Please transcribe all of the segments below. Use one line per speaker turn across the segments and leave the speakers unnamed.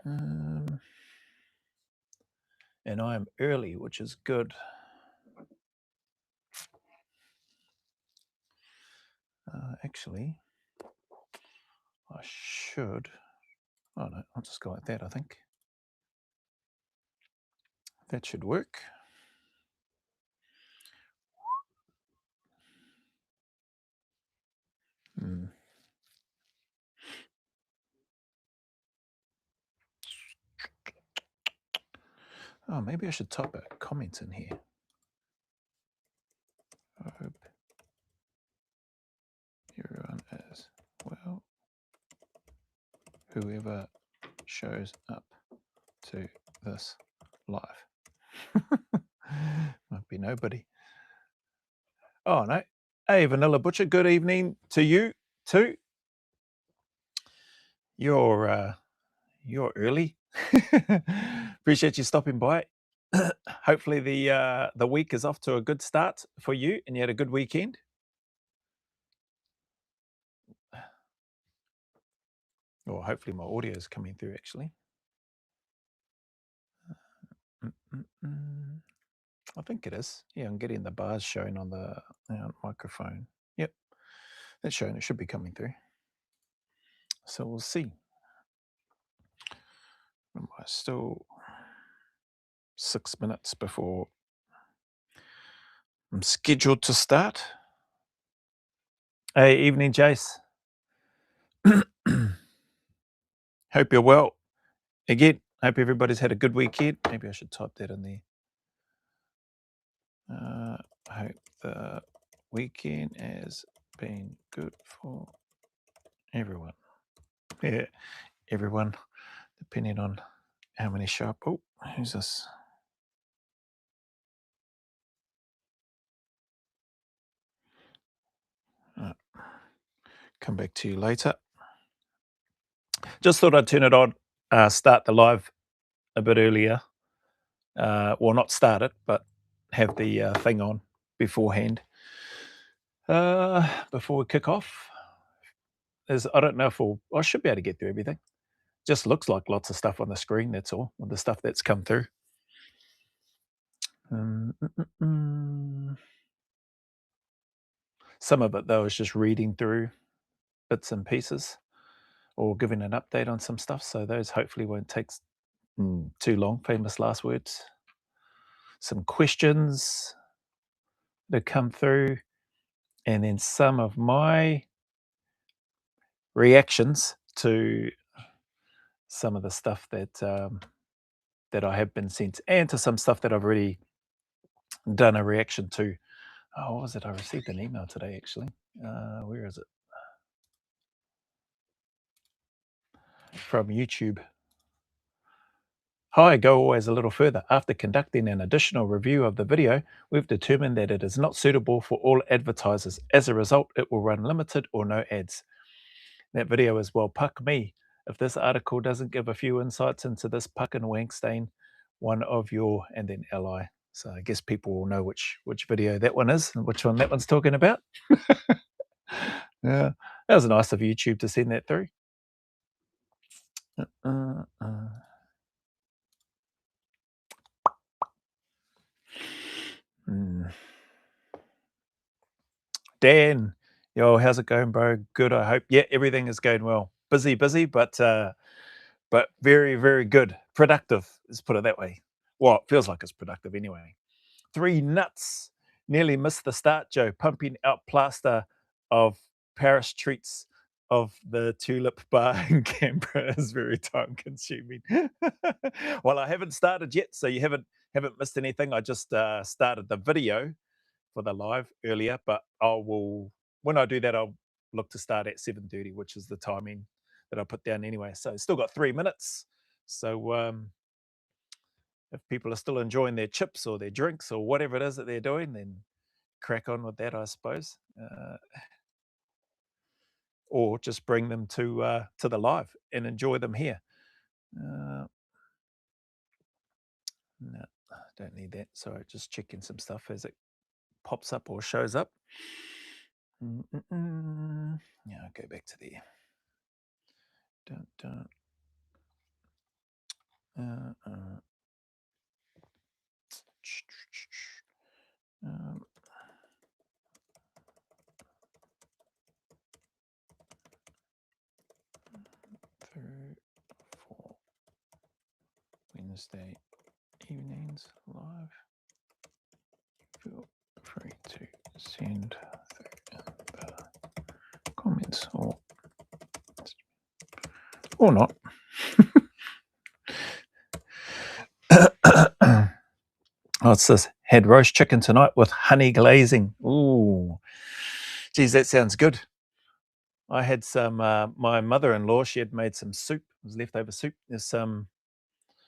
And I am early, which is good. Actually, I should. Oh no, I'll just go like that, I think. That should work. Oh, maybe I should type a comment in here. I hope everyone is well. Whoever shows up to this live. Might be nobody. Oh no. Hey, Vanilla Butcher, good evening to you too. You're early. Appreciate you stopping by. Hopefully the week is off to a good start for you and you had a good weekend. Or hopefully my audio is coming through actually. I think it is. Yeah, I'm getting the bars showing on the microphone. Yep, that's showing. It should be coming through. So we'll see. Am I still 6 minutes before I'm scheduled to start? Hey, evening, Jace. Hope you're well. Again, hope everybody's had a good weekend. Maybe I should type that in there. Hope the weekend has been good for everyone. Yeah, everyone, depending on how many show up. Oh, who's this? Come back to you later. Just thought I'd turn it on, start the live a bit earlier. Well, not start it, but have the thing on beforehand. Before we kick off, I don't know if I should be able to get through everything. Just looks like lots of stuff on the screen, that's all, with the stuff that's come through. Some of it, though, is just reading through bits and pieces or giving an update on some stuff. So those hopefully won't take too long. Famous last words. Some questions that come through, and then some of my reactions to some of the stuff that that I have been sent, and to some stuff that I've already done a reaction to. Oh, what was it? I received an email today, actually. Where is it? From YouTube. Hi, go always a little further. After conducting an additional review of the video, we've determined that it is not suitable for all advertisers. As a result, it will run limited or no ads. That video is well, puck me. If this article doesn't give a few insights into this puck and Wangstein, one of your and then ally. So I guess people will know which video that one is and which one that one's talking about. Yeah, that was nice of YouTube to send that through. Dan, yo, how's it going, bro? Good, I hope. Yeah, everything is going well. Busy, but very, very good. Productive, let's put it that way. Well, it feels like it's productive anyway. 3 nuts. Nearly missed the start, Joe. Pumping out plaster of Paris treats of the Tulip Bar in Canberra is very time consuming. Well, I haven't started yet, so you haven't missed anything. I just started the video for the live earlier, but when I do that, I'll look to start at 7:30, which is the timing that I put down anyway. So still got 3 minutes. So if people are still enjoying their chips or their drinks or whatever it is that they're doing, then crack on with that, I suppose. Or just bring them to the live and enjoy them here. No, don't need that. Sorry, just checking some stuff as it pops up or shows up. Yeah, I'll go back to there. Dun, dun. Wednesday evenings live. Feel free to send comments or not. Oh, it's this. Had roast chicken tonight with honey glazing. Ooh, geez, that sounds good. I had some, my mother-in-law, she had made some soup. It was leftover soup. There's some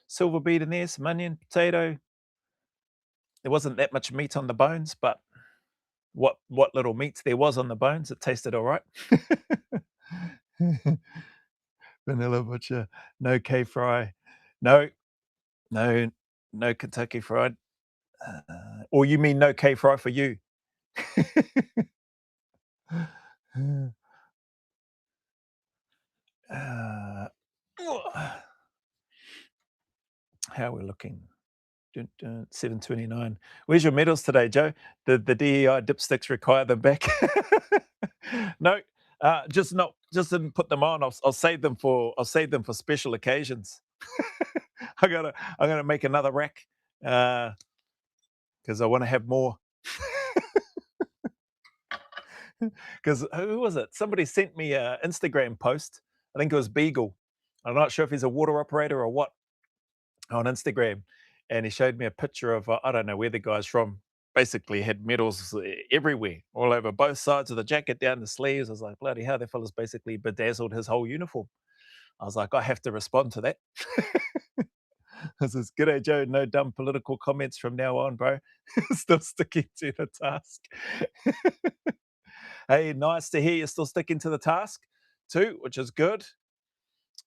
silver beet in there, some onion, potato. There wasn't that much meat on the bones, but what little meat there was on the bones, it tasted all right. Vanilla butcher, no K-fry, no Kentucky fried. Or you mean no K-fry for you? How we're looking. 7:29. Where's your medals today, Joe? The DEI dipsticks require them back. No, just didn't put them on. I'll save them for special occasions. I'm gonna make another rack because I want to have more. Because who was it? Somebody sent me an Instagram post. I think it was Beagle. I'm not sure if he's a water operator or what on Instagram. And he showed me a picture of, I don't know where the guy's from, basically had medals everywhere, all over both sides of the jacket, down the sleeves. I was like, bloody hell, that fella's basically bedazzled his whole uniform. I was like, I have to respond to that. This is g'day, Joe. No dumb political comments from now on, bro. Still sticking to the task. Hey, nice to hear you're still sticking to the task too, which is good.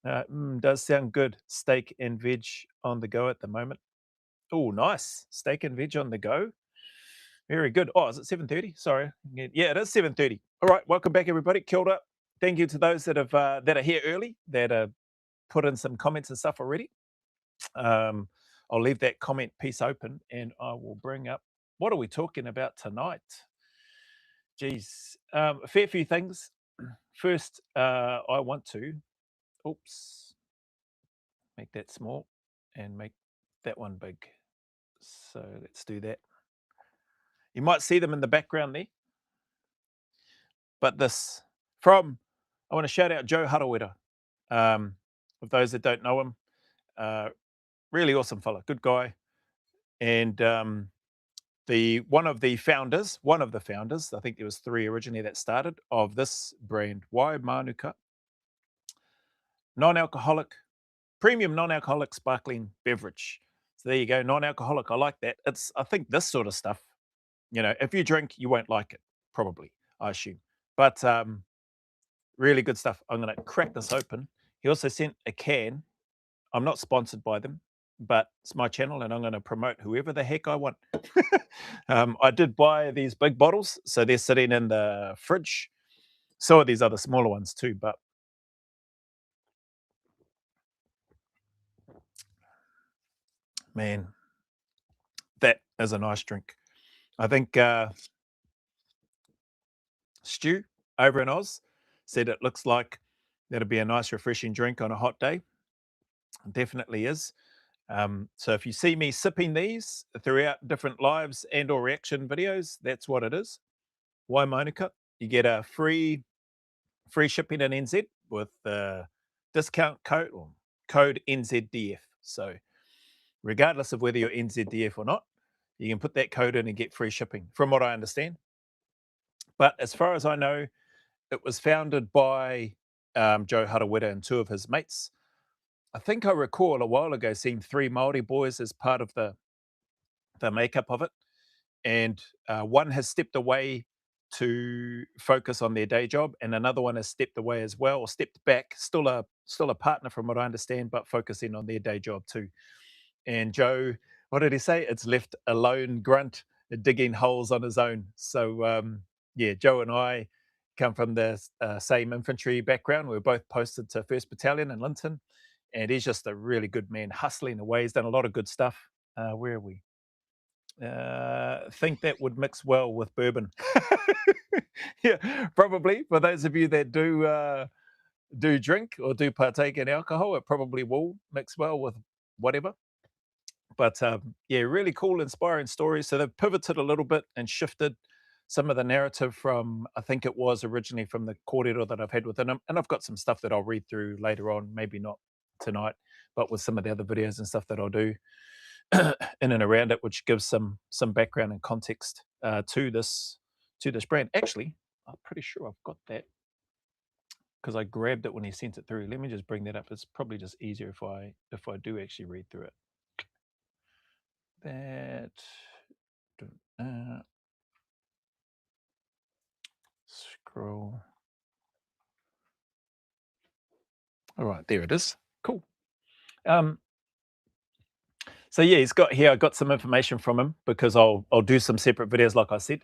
Does sound good. Steak and veg on the go at the moment. Oh, nice. Steak and veg on the go. Very good. Oh, is it 7:30? Sorry. Yeah, it is 7:30. All right. Welcome back, everybody. Kia ora. Thank you to those that have that are here early, that put in some comments and stuff already. I'll leave that comment piece open and I will bring up, what are we talking about tonight? Geez, a fair few things. First, I want to, make that small and make that one big. So let's do that. You might see them in the background there. But this, I want to shout out Joe Harawira. For those that don't know him, really awesome fella, good guy. And one of the founders, I think there was 3 originally that started, of this brand, Mānuka, non-alcoholic, premium non-alcoholic sparkling beverage. So there you go, non-alcoholic. I like that. I think this sort of stuff, if you drink, you won't like it, probably, I assume. But really good stuff. I'm going to crack this open. He also sent a can. I'm not sponsored by them, but it's my channel and I'm going to promote whoever the heck I want. I did buy these big bottles, so they're sitting in the fridge. So are these other smaller ones too, but man, that is a nice drink. I think Stu over in Oz said it looks like that'll be a nice refreshing drink on a hot day. It definitely is. So if you see me sipping these throughout different lives and or reaction videos, that's what it is. Why Mānuka? You get a free shipping in NZ with the discount code NZDF. So regardless of whether you're NZDF or not, you can put that code in and get free shipping, from what I understand. But as far as I know, it was founded by Joe Harawira and 2 of his mates. I think I recall a while ago seeing 3 Māori boys as part of the makeup of it. And one has stepped away to focus on their day job, and another one has stepped away as well, or stepped back, still a partner from what I understand, but focusing on their day job too. And Joe, what did he say? It's left a lone grunt digging holes on his own. So yeah, Joe and I come from the same infantry background. We were both posted to 1st Battalion in Linton, and he's just a really good man, hustling away. He's done a lot of good stuff. Where are we? Think that would mix well with bourbon. Yeah, probably. For those of you that do drink or do partake in alcohol, it probably will mix well with whatever. But yeah, really cool, inspiring stories. So they've pivoted a little bit and shifted some of the narrative from, I think it was originally from the kōrero that I've had within them. And I've got some stuff that I'll read through later on, maybe not tonight, but with some of the other videos and stuff that I'll do in and around it, which gives some background and context to this brand. Actually, I'm pretty sure I've got that because I grabbed it when he sent it through. Let me just bring that up. It's probably just easier if I do actually read through it. That scroll. All right, there it is. Cool. So yeah, he's got here. I got some information from him because I'll do some separate videos, like I said,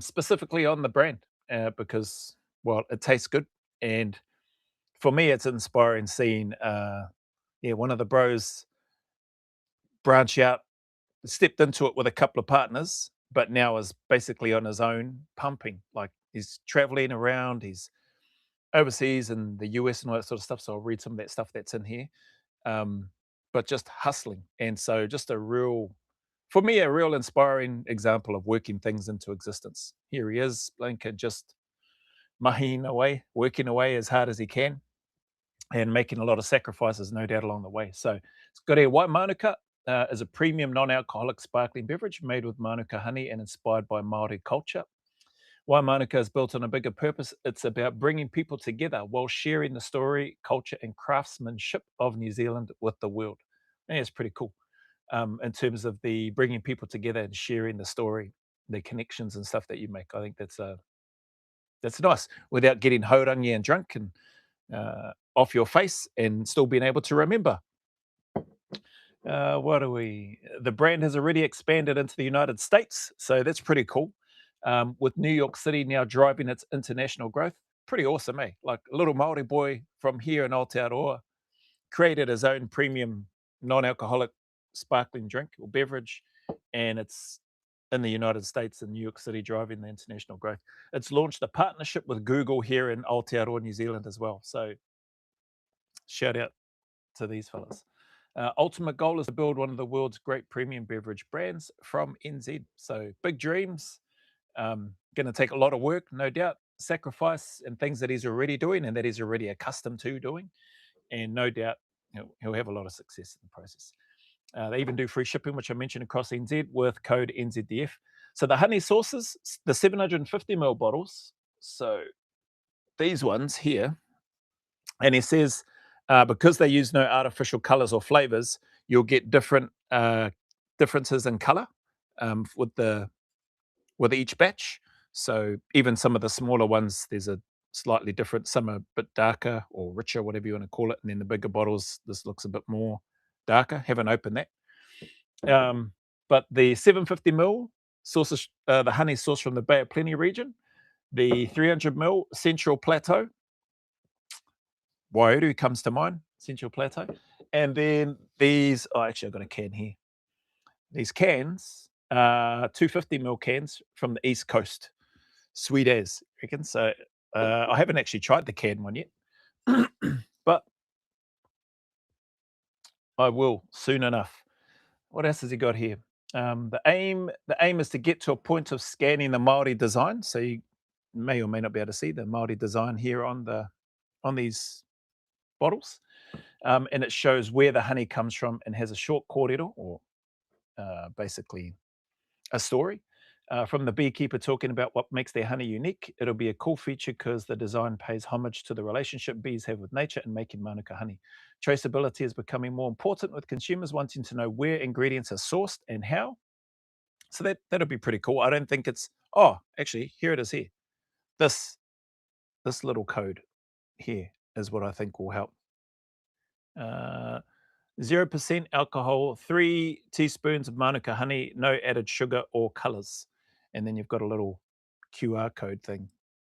specifically on the brand because well, it tastes good, and for me, it's inspiring seeing yeah, one of the bros branch out, stepped into it with a couple of partners, but now is basically on his own pumping. Like he's traveling around, he's overseas in the US and all that sort of stuff. So I'll read some of that stuff that's in here. But just hustling. And so just a real, for me, a real inspiring example of working things into existence. Here he is, Blanca, just mahiing away, working away as hard as he can and making a lot of sacrifices, no doubt, along the way. So it's got here, white Mānuka is a premium non-alcoholic sparkling beverage made with Mānuka honey and inspired by Māori culture. Why Mānuka is built on a bigger purpose. It's about bringing people together while sharing the story, culture, and craftsmanship of New Zealand with the world. I think it's pretty cool in terms of the bringing people together and sharing the story, the connections and stuff that you make. I think that's nice without getting haurangi and drunk and off your face and still being able to remember. What are we? The brand has already expanded into the United States, so that's pretty cool. With New York City now driving its international growth, pretty awesome, eh? Like a little Maori boy from here in Aotearoa created his own premium non-alcoholic sparkling drink or beverage, and it's in the United States and New York City driving the international growth. It's launched a partnership with Google here in Aotearoa, New Zealand as well. So shout out to these fellas. Ultimate goal is to build one of the world's great premium beverage brands from NZ. So big dreams. Going to take a lot of work, no doubt, sacrifice, and things that he's already doing and that he's already accustomed to doing. And no doubt he'll have a lot of success in the process. They even do free shipping, which I mentioned, across NZ with code NZDF. So the honey sauces, the 750ml bottles. So these ones here, and he says because they use no artificial colors or flavors, you'll get different differences in color with each batch. So even some of the smaller ones, there's a slightly different. Some are a bit darker or richer, whatever you want to call it. And then the bigger bottles, this looks a bit more darker. Haven't opened that. But the 750ml sources, the honey source from the Bay of Plenty region, the 300ml Central Plateau, Waiuru comes to mind, Central Plateau. And then these, oh, actually, I've got a can here. These cans, 250ml cans from the East Coast. Sweet as, reckon. So I haven't actually tried the can one yet, but I will soon enough. What else has he got here? The aim is to get to a point of scanning the Māori design. So you may or may not be able to see the Māori design here on these bottles. And it shows where the honey comes from and has a short kōrero, or basically a story. From the beekeeper talking about what makes their honey unique. It'll be a cool feature because the design pays homage to the relationship bees have with nature and making Mānuka honey. Traceability is becoming more important with consumers wanting to know where ingredients are sourced and how. So that'll be pretty cool. I don't think it's, oh, actually, here it is here. This little code here is what I think will help. 0% alcohol, 3 teaspoons of Mānuka honey, no added sugar or colors. And then you've got a little QR code thing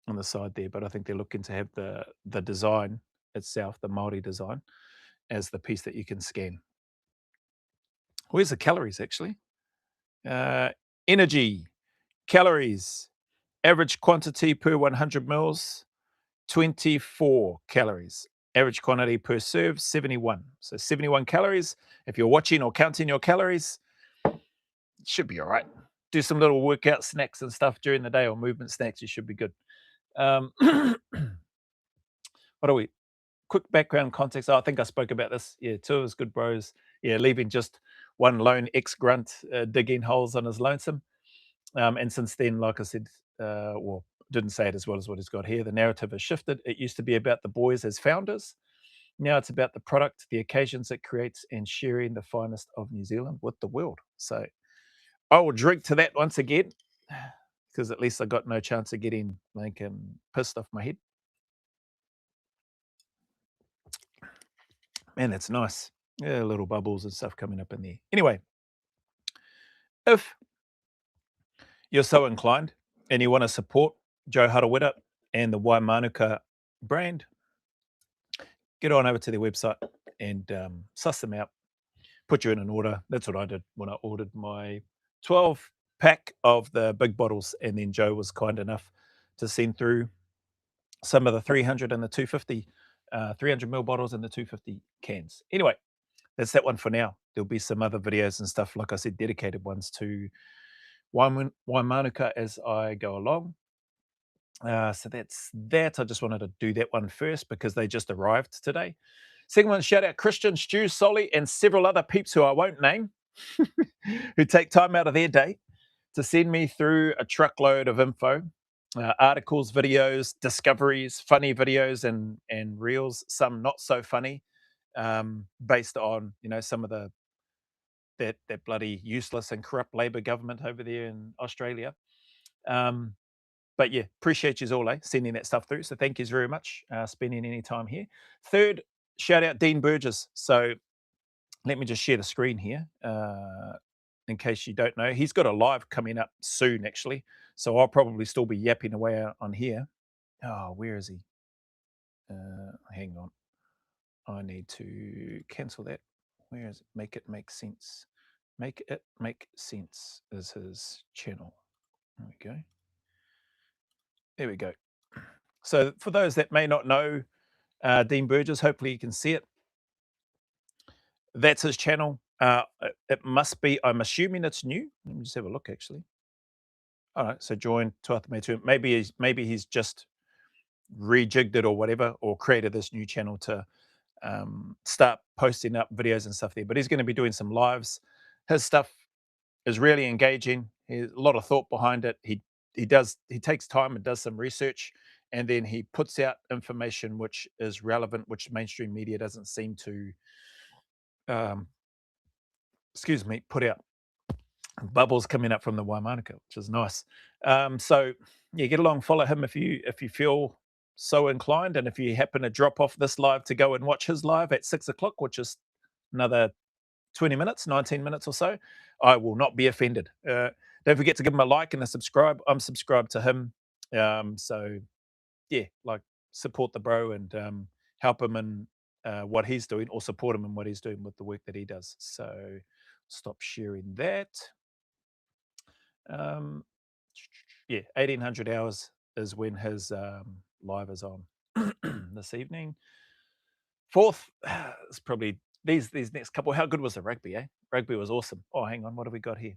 on the side there. But I think they're looking to have the design itself, the Māori design, as the piece that you can scan. Where's the calories, actually? Energy, calories, average quantity per 100 mils, 24 calories. Average quantity per serve, 71. So 71 calories. If you're watching or counting your calories, it should be all right. Do some little workout snacks and stuff during the day, or movement snacks, you should be good. What are we? Quick background context. Oh, I think I spoke about this. Yeah, two of his good bros. Yeah, leaving just one lone ex-grunt digging holes on his lonesome. And since then, like I said, well, didn't say it as well as what he's got here. The narrative has shifted. It used to be about the boys as founders. Now it's about the product, the occasions it creates, and sharing the finest of New Zealand with the world. So I will drink to that once again, because at least I got no chance of getting pissed off my head. Man, that's nice. Yeah, little bubbles and stuff coming up in there. Anyway, if you're so inclined and you want to support Joe Harawira and the Mānuka brand, get on over to their website and suss them out, put you in an order. That's what I did when I ordered my 12 pack of the big bottles. And then Joe was kind enough to send through some of the 300 and the 250, 300 ml bottles and the 250 cans. Anyway, that's that one for now. There'll be some other videos and stuff, like I said, dedicated ones to Mānuka as I go along. So that's that. I just wanted to do that one first because they just arrived today. Second one, shout out Christian, Stu, Solly, and several other peeps who I won't name who take time out of their day to send me through a truckload of info, articles, videos, discoveries, funny videos, and reels. Some not so funny, based on some of that bloody useless and corrupt Labor government over there in Australia. But yeah, appreciate you all, sending that stuff through. So thank you very much, spending any time here. Third, shout out Dean Burgess. So let me just share the screen here, in case you don't know. He's got a live coming up soon, actually. So I'll probably still be yapping away on here. Oh, where is he? Hang on. I need to cancel that. Where is it? Make it make sense. Make it make sense is his channel. There we go. There we go. So for those that may not know Dean Burgess, hopefully you can see it. That's his channel. It must be, I'm assuming it's new. Let me just have a look, actually. All right, so join Tuatha. Maybe he's just rejigged it or whatever, or created this new channel to start posting up videos and stuff there. But he's going to be doing some lives. His stuff is really engaging. There's a lot of thought behind it. He takes time and does some research, and then he puts out information which is relevant, which mainstream media doesn't seem to put out. Bubbles coming up from the Mānuka, which is nice. So yeah, get along, follow him if you feel so inclined, and if you happen to drop off this live to go and watch his live at 6 o'clock, which is another 20 minutes, 19 minutes or so, I will not be offended. Don't forget to give him a like and a subscribe. I'm subscribed to him. So yeah, like, support the bro and help him in what he's doing, or support him in what he's doing with the work that he does. So stop sharing that. Yeah, 1800 hours is when his live is on this evening. Fourth is probably these next couple. How good was the rugby, eh? Rugby was awesome. Oh, hang on, what have we got here?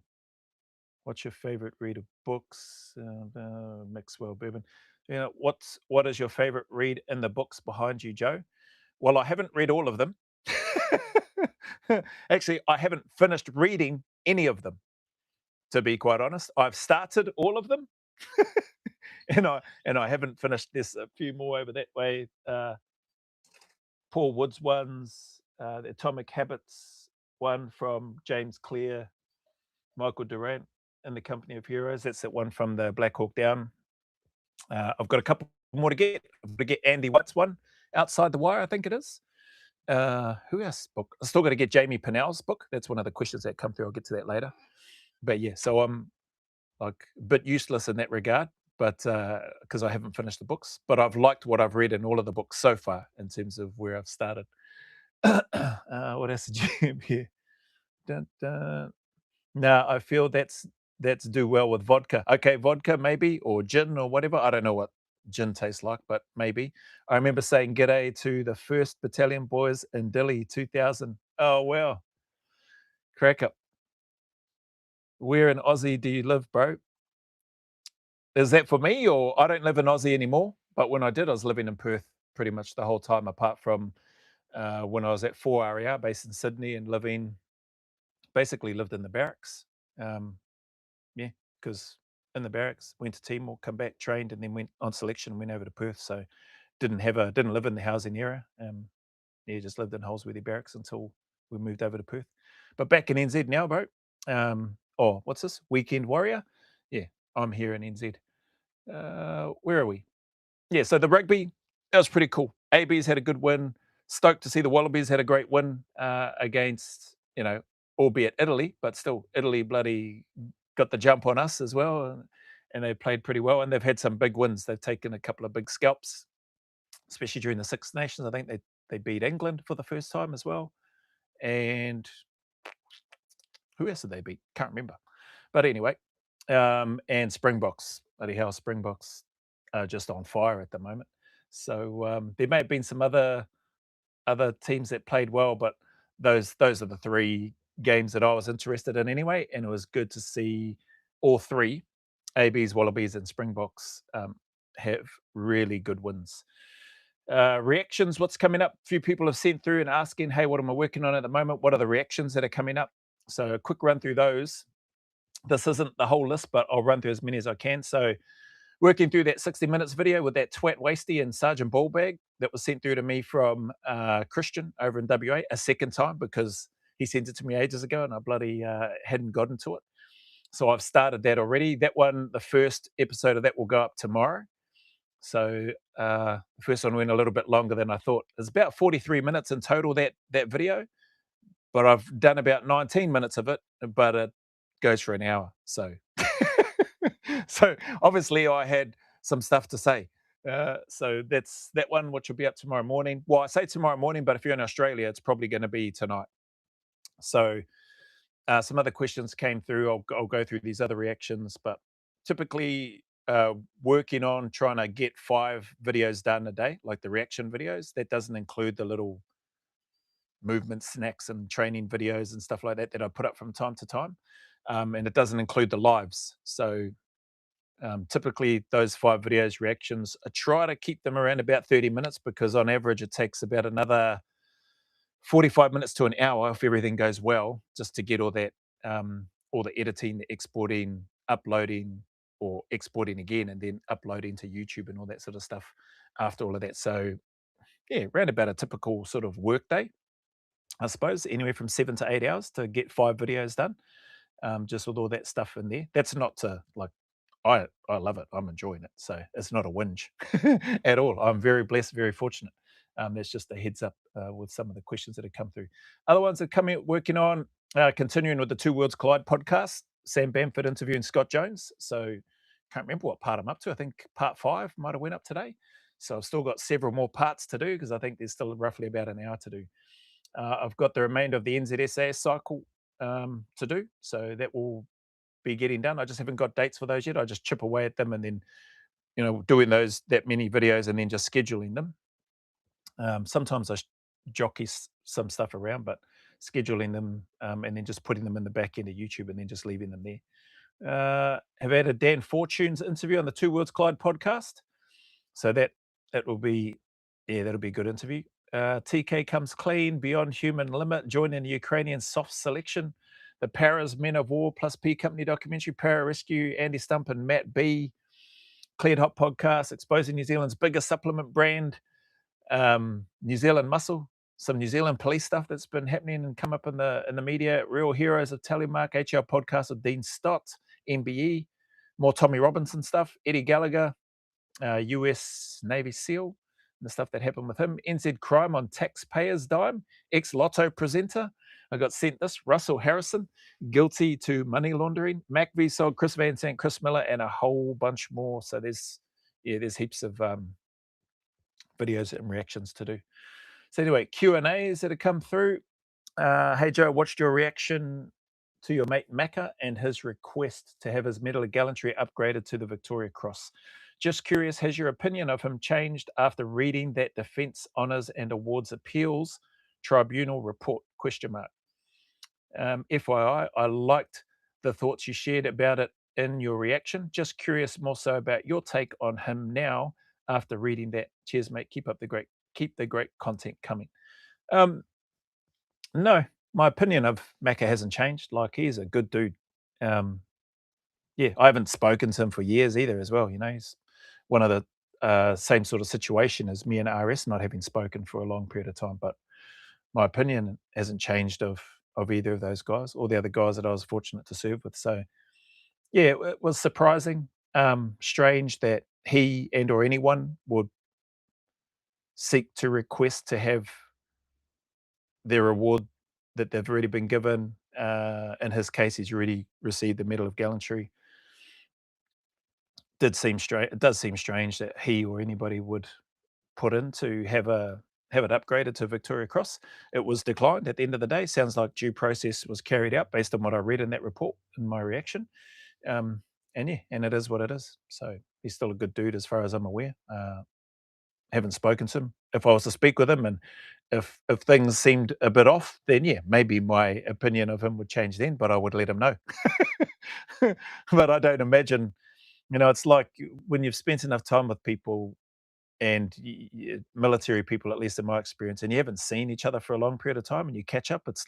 What's your favorite read of books? Maxwell Bourbon. What is your favorite read in the books behind you, Joe? Well, I haven't read all of them. Actually, I haven't finished reading any of them, to be quite honest. I've started all of them, and I haven't finished. There's a few more over that way. Paul Wood's ones, the Atomic Habits one from James Clear, Michael Durant, and the Company of Heroes. That's that one from the Black Hawk Down. I've got a couple more to get. I'm going to get Andy White's one, Outside the Wire, I think it is. Who else book? I'm still got to get Jamie Pinnell's book. That's one of the questions that come through. I'll get to that later. But yeah, so I'm like a bit useless in that regard, but because I haven't finished the books. But I've liked what I've read in all of the books so far in terms of where I've started. What else did you have here? Dun, dun. Now I feel that's do well with vodka. Okay, vodka maybe, or gin or whatever. I don't know what gin tastes like, but maybe. I remember saying g'day to the 1st Battalion boys in Dili 2000. Oh, wow. Crack up. Where in Aussie do you live, bro? Is that for me, or I don't live in Aussie anymore? But when I did, I was living in Perth pretty much the whole time, apart from when I was at 4RER based in Sydney and basically lived in the barracks. Um, yeah, because in the barracks, went to Timor, come back, trained, and then went on selection, went over to Perth. So didn't live in the housing era. Yeah, just lived in Holsworthy Barracks until we moved over to Perth. But back in NZ now, bro. Oh, what's this? Weekend Warrior? Yeah, I'm here in NZ. Where are we? Yeah, so the rugby, that was pretty cool. AB's had a good win. Stoked to see the Wallabies had a great win against, albeit Italy, but still Italy bloody got the jump on us as well. And they played pretty well. And they've had some big wins. They've taken a couple of big scalps, especially during the Six Nations. I think they beat England for the first time as well. And who else did they beat? Can't remember. But anyway, and Springboks. Bloody hell, Springboks are just on fire at the moment. So there may have been some other teams that played well, but those are the three games that I was interested in anyway. And it was good to see all three, ABs, Wallabies, and Springboks, have really good wins. Reactions, what's coming up? A few people have sent through and asking, hey, what am I working on at the moment? What are the reactions that are coming up? So a quick run through those. This isn't the whole list, but I'll run through as many as I can. So working through that 60 minutes video with that twat Wastey and Sergeant Ballbag that was sent through to me from Christian over in WA a second time, because he sent it to me ages ago and I bloody hadn't gotten to it. So I've started that already. That one, the first episode of that will go up tomorrow. So the first one went a little bit longer than I thought. It's about 43 minutes in total, that video, but I've done about 19 minutes of it, but it goes for an hour. So so obviously I had some stuff to say. So that's that one, which will be up tomorrow morning. Well, I say tomorrow morning, but if you're in Australia, it's probably going to be tonight. So some other questions came through. I'll go through these other reactions, but typically working on trying to get 5 videos done a day, like the reaction videos. That doesn't include the little movement snacks and training videos and stuff like that I put up from time to time. And it doesn't include the lives. So typically those 5 videos reactions, I try to keep them around about 30 minutes, because on average it takes about another 45 minutes to an hour if everything goes well, just to get all the editing, the exporting, uploading, or exporting again and then uploading to YouTube and all that sort of stuff after all of that. So yeah, around about a typical sort of work day, I suppose, anywhere from 7 to 8 hours to get 5 videos done, just with all that stuff in there. That's not to like, I love it. I'm enjoying it. So it's not a whinge at all. I'm very blessed, very fortunate. That's just a heads up with some of the questions that have come through. Other ones that are coming, working on, continuing with the Two Worlds Collide podcast, Sam Bamford interviewing Scott Jones. So can't remember what part I'm up to. I think part 5 might have went up today. So I've still got several more parts to do, because I think there's still roughly about an hour to do. I've got the remainder of the NZSAS cycle to do. So that will be getting done. I just haven't got dates for those yet. I just chip away at them and then, doing that many videos and then just scheduling them. Sometimes I jockey some stuff around, but scheduling them and then just putting them in the back end of YouTube and then just leaving them there. Have had a Dan Fortune's interview on the Two Worlds Collide podcast. So that will be, that'll be a good interview. TK comes clean, beyond human limit, joining the Ukrainian soft selection. The Paras Men of War plus P Company documentary, Para Rescue, Andy Stump and Matt B. Cleared Hot podcast, exposing New Zealand's biggest supplement brand, New Zealand Muscle. Some New Zealand police stuff that's been happening and come up in the media. Real Heroes of Telemark, HR podcast with Dean Stott, MBE. More Tommy Robinson stuff, Eddie Gallagher, US Navy SEAL, the stuff that happened with him. NZ Crime on taxpayers' dime. Ex-Lotto presenter. I got sent this. Russell Harrison, guilty to money laundering. Mac V sold Chris Van Sant, Chris Miller, and a whole bunch more. So there's heaps of videos and reactions to do. So anyway, Q&As that have come through. Hey Joe, watched your reaction to your mate Macca and his request to have his Medal of Gallantry upgraded to the Victoria Cross. Just curious, has your opinion of him changed after reading that Defence Honours and Awards Appeals Tribunal report? Question mark. FYI, I liked the thoughts you shared about it in your reaction. Just curious more so about your take on him now after reading that. Cheers, mate. Keep the great content coming. No, my opinion of Macca hasn't changed. Like, he's a good dude. Yeah, I haven't spoken to him for years either as well. He's one of the same sort of situation as me and RS, not having spoken for a long period of time. But my opinion hasn't changed of either of those guys or the other guys that I was fortunate to serve with. So yeah, it was surprising, strange that he and or anyone would seek to request to have their award that they've already been given. In his case, he's already received the Medal of Gallantry. It does seem strange that he or anybody would put in to have it upgraded to Victoria Cross. It was declined at the end of the day. Sounds like due process was carried out based on what I read in that report and my reaction. And yeah, and it is what it is. So he's still a good dude as far as I'm aware. Haven't spoken to him. If I was to speak with him and if things seemed a bit off, then yeah, maybe my opinion of him would change then, but I would let him know. But I don't imagine, it's like when you've spent enough time with people and military people, at least in my experience, and you haven't seen each other for a long period of time and you catch up, it's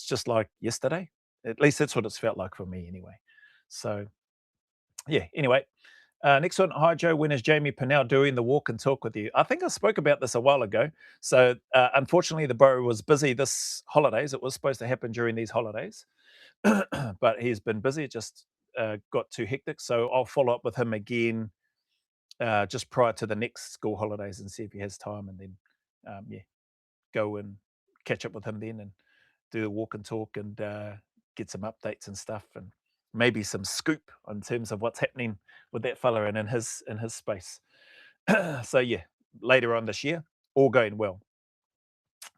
just like yesterday. At least that's what it's felt like for me anyway. So yeah, anyway. Next one. Hi, Joe. When is Jamie Pinnell doing the walk and talk with you? I think I spoke about this a while ago. So, unfortunately, the borough was busy this holidays. It was supposed to happen during these holidays, but he's been busy. It just got too hectic. So, I'll follow up with him again just prior to the next school holidays and see if he has time, and then, yeah, go and catch up with him then and do the walk and talk and get some updates and stuff, and maybe some scoop in terms of what's happening with that fella and in his space. So yeah, later on this year, all going well.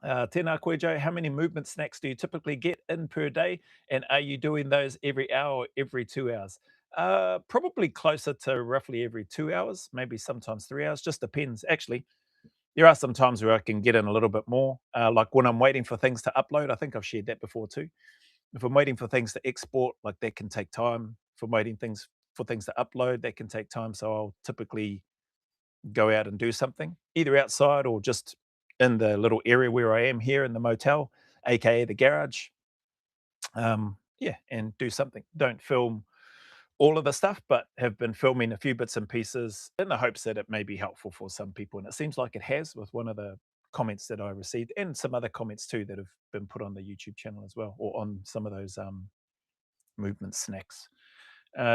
Tēnā koe, Joe. How many movement snacks do you typically get in per day? And are you doing those every hour or every 2 hours? Probably closer to roughly every 2 hours, maybe sometimes 3 hours. Just depends. Actually, there are some times where I can get in a little bit more, like when I'm waiting for things to upload. I think I've shared that before too. If I'm waiting for things to export, like that can take time. If I'm waiting for things to upload, that can take time. So I'll typically go out and do something, either outside or just in the little area where I am here in the motel, aka the garage. Yeah, and do something. Don't film all of the stuff, but have been filming a few bits and pieces in the hopes that it may be helpful for some people. And it seems like it has with one of the comments that I received and some other comments too that have been put on the YouTube channel as well, or on some of those movement snacks.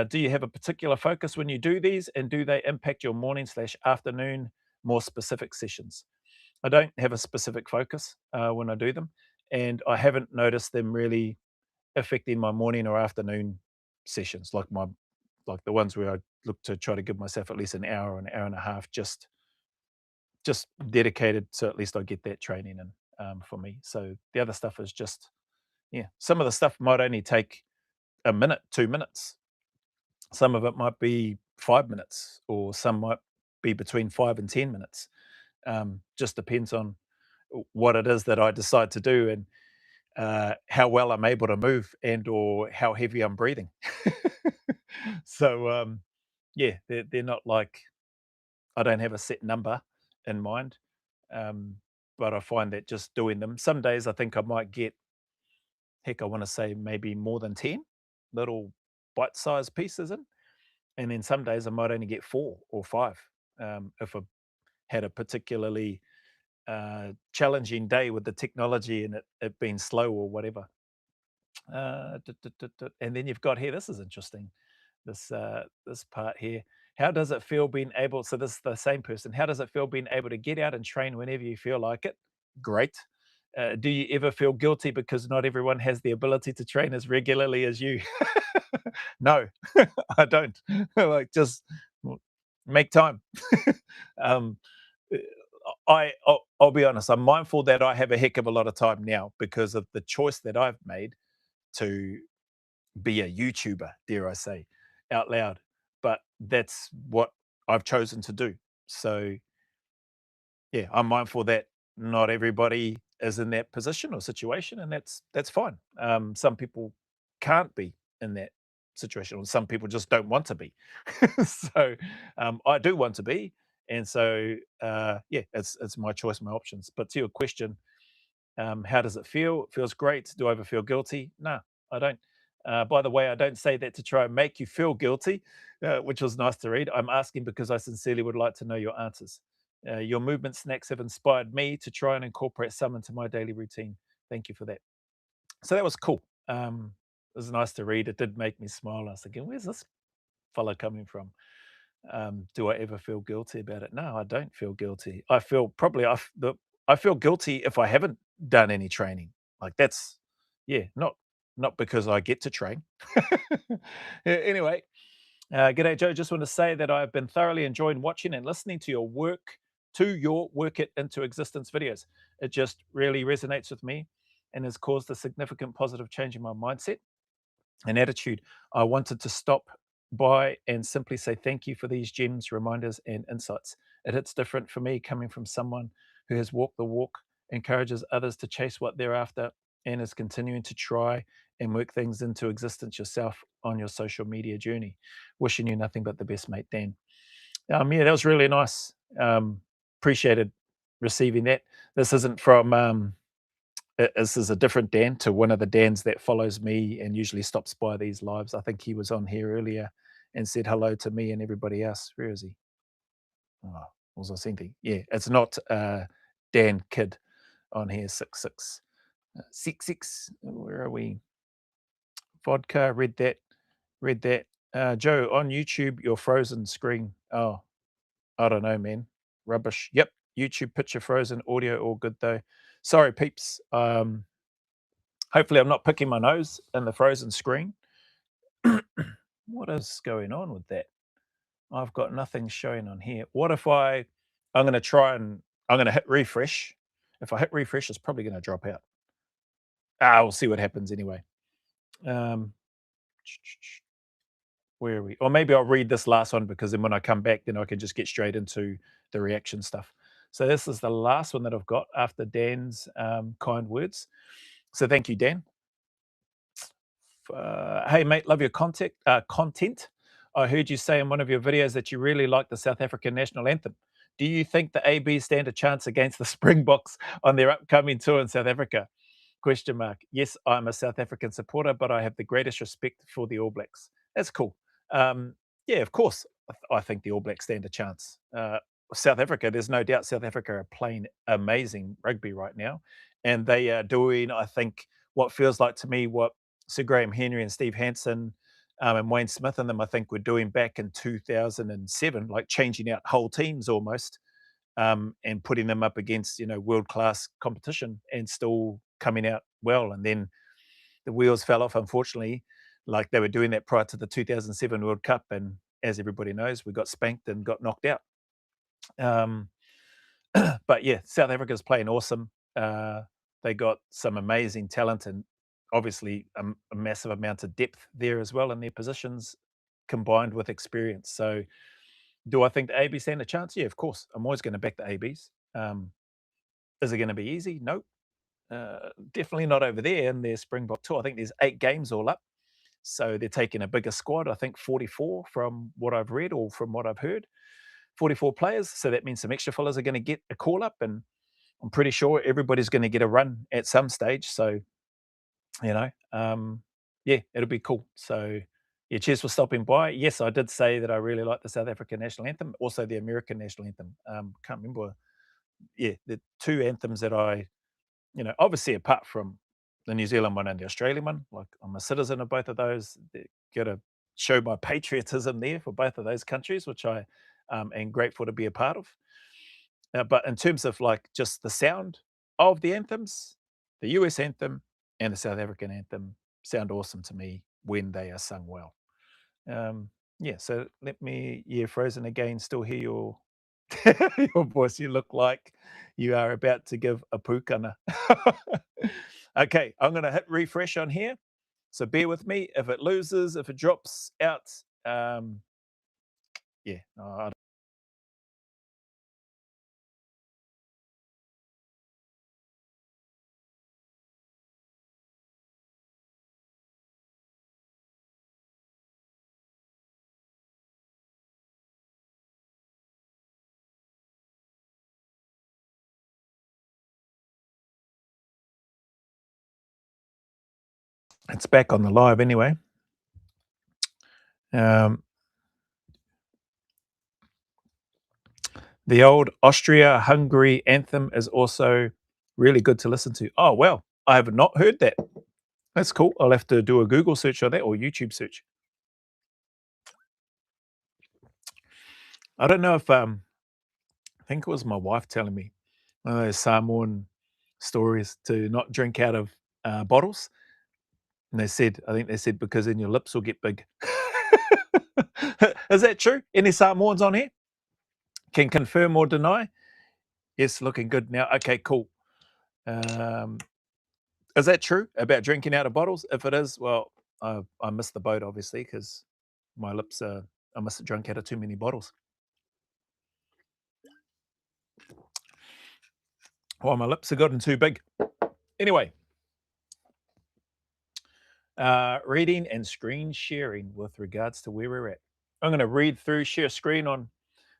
Do you have a particular focus when you do these, and do they impact your morning/afternoon, more specific sessions? I don't have a specific focus when I do them, and I haven't noticed them really affecting my morning or afternoon sessions, like the ones where I look to try to give myself at least an hour and a half, just dedicated, so at least I get that training in for me. So the other stuff is just, yeah, some of the stuff might only take a minute, 2 minutes. Some of it might be 5 minutes, or some might be between 5 and 10 minutes. Just depends on what it is that I decide to do and how well I'm able to move and or how heavy I'm breathing. So yeah, they're not like, I don't have a set number in mind, um, but I find that just doing them. Some days I think I might get, heck, I want to say maybe more than 10 little bite-sized pieces in, and then some days I might only get 4 or 5 if I had a particularly challenging day with the technology and it being slow or whatever. And then you've got here, this is interesting, this part here. How does it feel being able, so this is the same person, how does it feel being able to get out and train whenever you feel like it? Great. Do you ever feel guilty because not everyone has the ability to train as regularly as you? No, I don't. Like, just make time. um, I'll be honest, I'm mindful that I have a heck of a lot of time now because of the choice that I've made to be a YouTuber, dare I say, out loud. But that's what I've chosen to do. So yeah, I'm mindful that not everybody is in that position or situation, and that's fine. Some people can't be in that situation, or some people just don't want to be. So I do want to be, and so yeah, it's my choice, my options. But to your question, how does it feel? It feels great. Do I ever feel guilty? No, I don't. By the way, I don't say that to try and make you feel guilty, which was nice to read. I'm asking because I sincerely would like to know your answers. Your movement snacks have inspired me to try and incorporate some into my daily routine. Thank you for that. So that was cool. It was nice to read. It did make me smile. I was thinking, where's this fella coming from? Do I ever feel guilty about it? No, I don't feel guilty. I feel probably I feel guilty if I haven't done any training. Like that's yeah, not because I get to train. Anyway, g'day Joe. Just want to say that I've been thoroughly enjoying watching and listening to your work it into existence videos. It just really resonates with me and has caused a significant positive change in my mindset and attitude. I wanted to stop by and simply say thank you for these gems, reminders, and insights. It hits different for me coming from someone who has walked the walk, encourages others to chase what they're after, and is continuing to try and work things into existence yourself on your social media journey. Wishing you nothing but the best, mate, Dan. Yeah, that was really nice. Appreciated receiving that. This isn't from this is a different Dan to one of the Dans that follows me and usually stops by these lives. I think he was on here earlier and said hello to me and everybody else. Where is he? Oh, what was I thinking? Yeah, it's not Dan Kid on here, 66. Where are we? Vodka, read that. Joe, on YouTube, your frozen screen. Oh, I don't know, man. Rubbish. Yep, YouTube picture frozen, audio all good though. Sorry, peeps. Hopefully, I'm not picking my nose in the frozen screen. What is going on with that? I've got nothing showing on here. What if I'm going to try and I'm going to hit refresh. If I hit refresh, it's probably going to drop out. We'll see what happens anyway. Um, where are we? Or maybe I'll read this last one because then when I come back, then I can just get straight into the reaction stuff. So this is the last one that I've got after Dan's kind words. So thank you, Dan. Hey mate, love your content. I heard you say in one of your videos that you really like the South African national anthem. Do you think the AB stand a chance against the Springboks on their upcoming tour in South Africa? Question mark. Yes, I'm a South African supporter, but I have the greatest respect for the All Blacks. That's cool. Um, yeah, of course. I think the All Blacks stand a chance. South Africa, there's no doubt South Africa are playing amazing rugby right now. And they are doing, I think, what feels like to me what Sir Graham Henry and Steve Hansen and Wayne Smith and them, I think, were doing back in 2007, like changing out whole teams almost and putting them up against, world class competition and still coming out well. And then the wheels fell off, unfortunately, like they were doing that prior to the 2007 World Cup. And as everybody knows, we got spanked and got knocked out. Um, but yeah, South Africa's playing awesome. They got some amazing talent and obviously a massive amount of depth there as well in their positions combined with experience. So, do I think the AB stand a chance? Yeah, of course. I'm always going to back the ABs. Is it going to be easy? No, definitely not over there in their Springbok tour. I think there's 8 games all up. So they're taking a bigger squad, I think 44 from what I've read or from what I've heard. 44 players. So that means some extra fellas are going to get a call up. And I'm pretty sure everybody's going to get a run at some stage. So, you know, yeah, it'll be cool. So, yeah, cheers for stopping by. Yes, I did say that I really like the South African national anthem, also the American national anthem. Can't remember. Yeah, the 2 anthems that obviously apart from the New Zealand one and the Australian one, like I'm a citizen of both of those. Got to show my patriotism there for both of those countries, which I am grateful to be a part of. But in terms of like just the sound of the anthems, the US anthem and the South African anthem sound awesome to me when they are sung well. Yeah, so let me, yeah, Frozen again, still hear your your voice. You look like you are about to give a pukana. Okay, I'm going to hit refresh on here. So bear with me. If it loses, if it drops out, yeah, It's back on the live anyway. The old Austria-Hungary anthem is also really good to listen to. Oh, well, I have not heard that. That's cool. I'll have to do a Google search on that or YouTube search. I don't know if I think it was my wife telling me one of those Samoan stories to not drink out of bottles. And I think they said, because then your lips will get big. Is that true? Any Samoans on here? Can confirm or deny? Yes, looking good now. Okay, cool. Is that true about drinking out of bottles? If it is, well, I missed the boat, obviously, because my lips I must have drunk out of too many bottles. Well, my lips have gotten too big. Anyway, reading and screen sharing with regards to where we're at. I'm going to read through, share screen on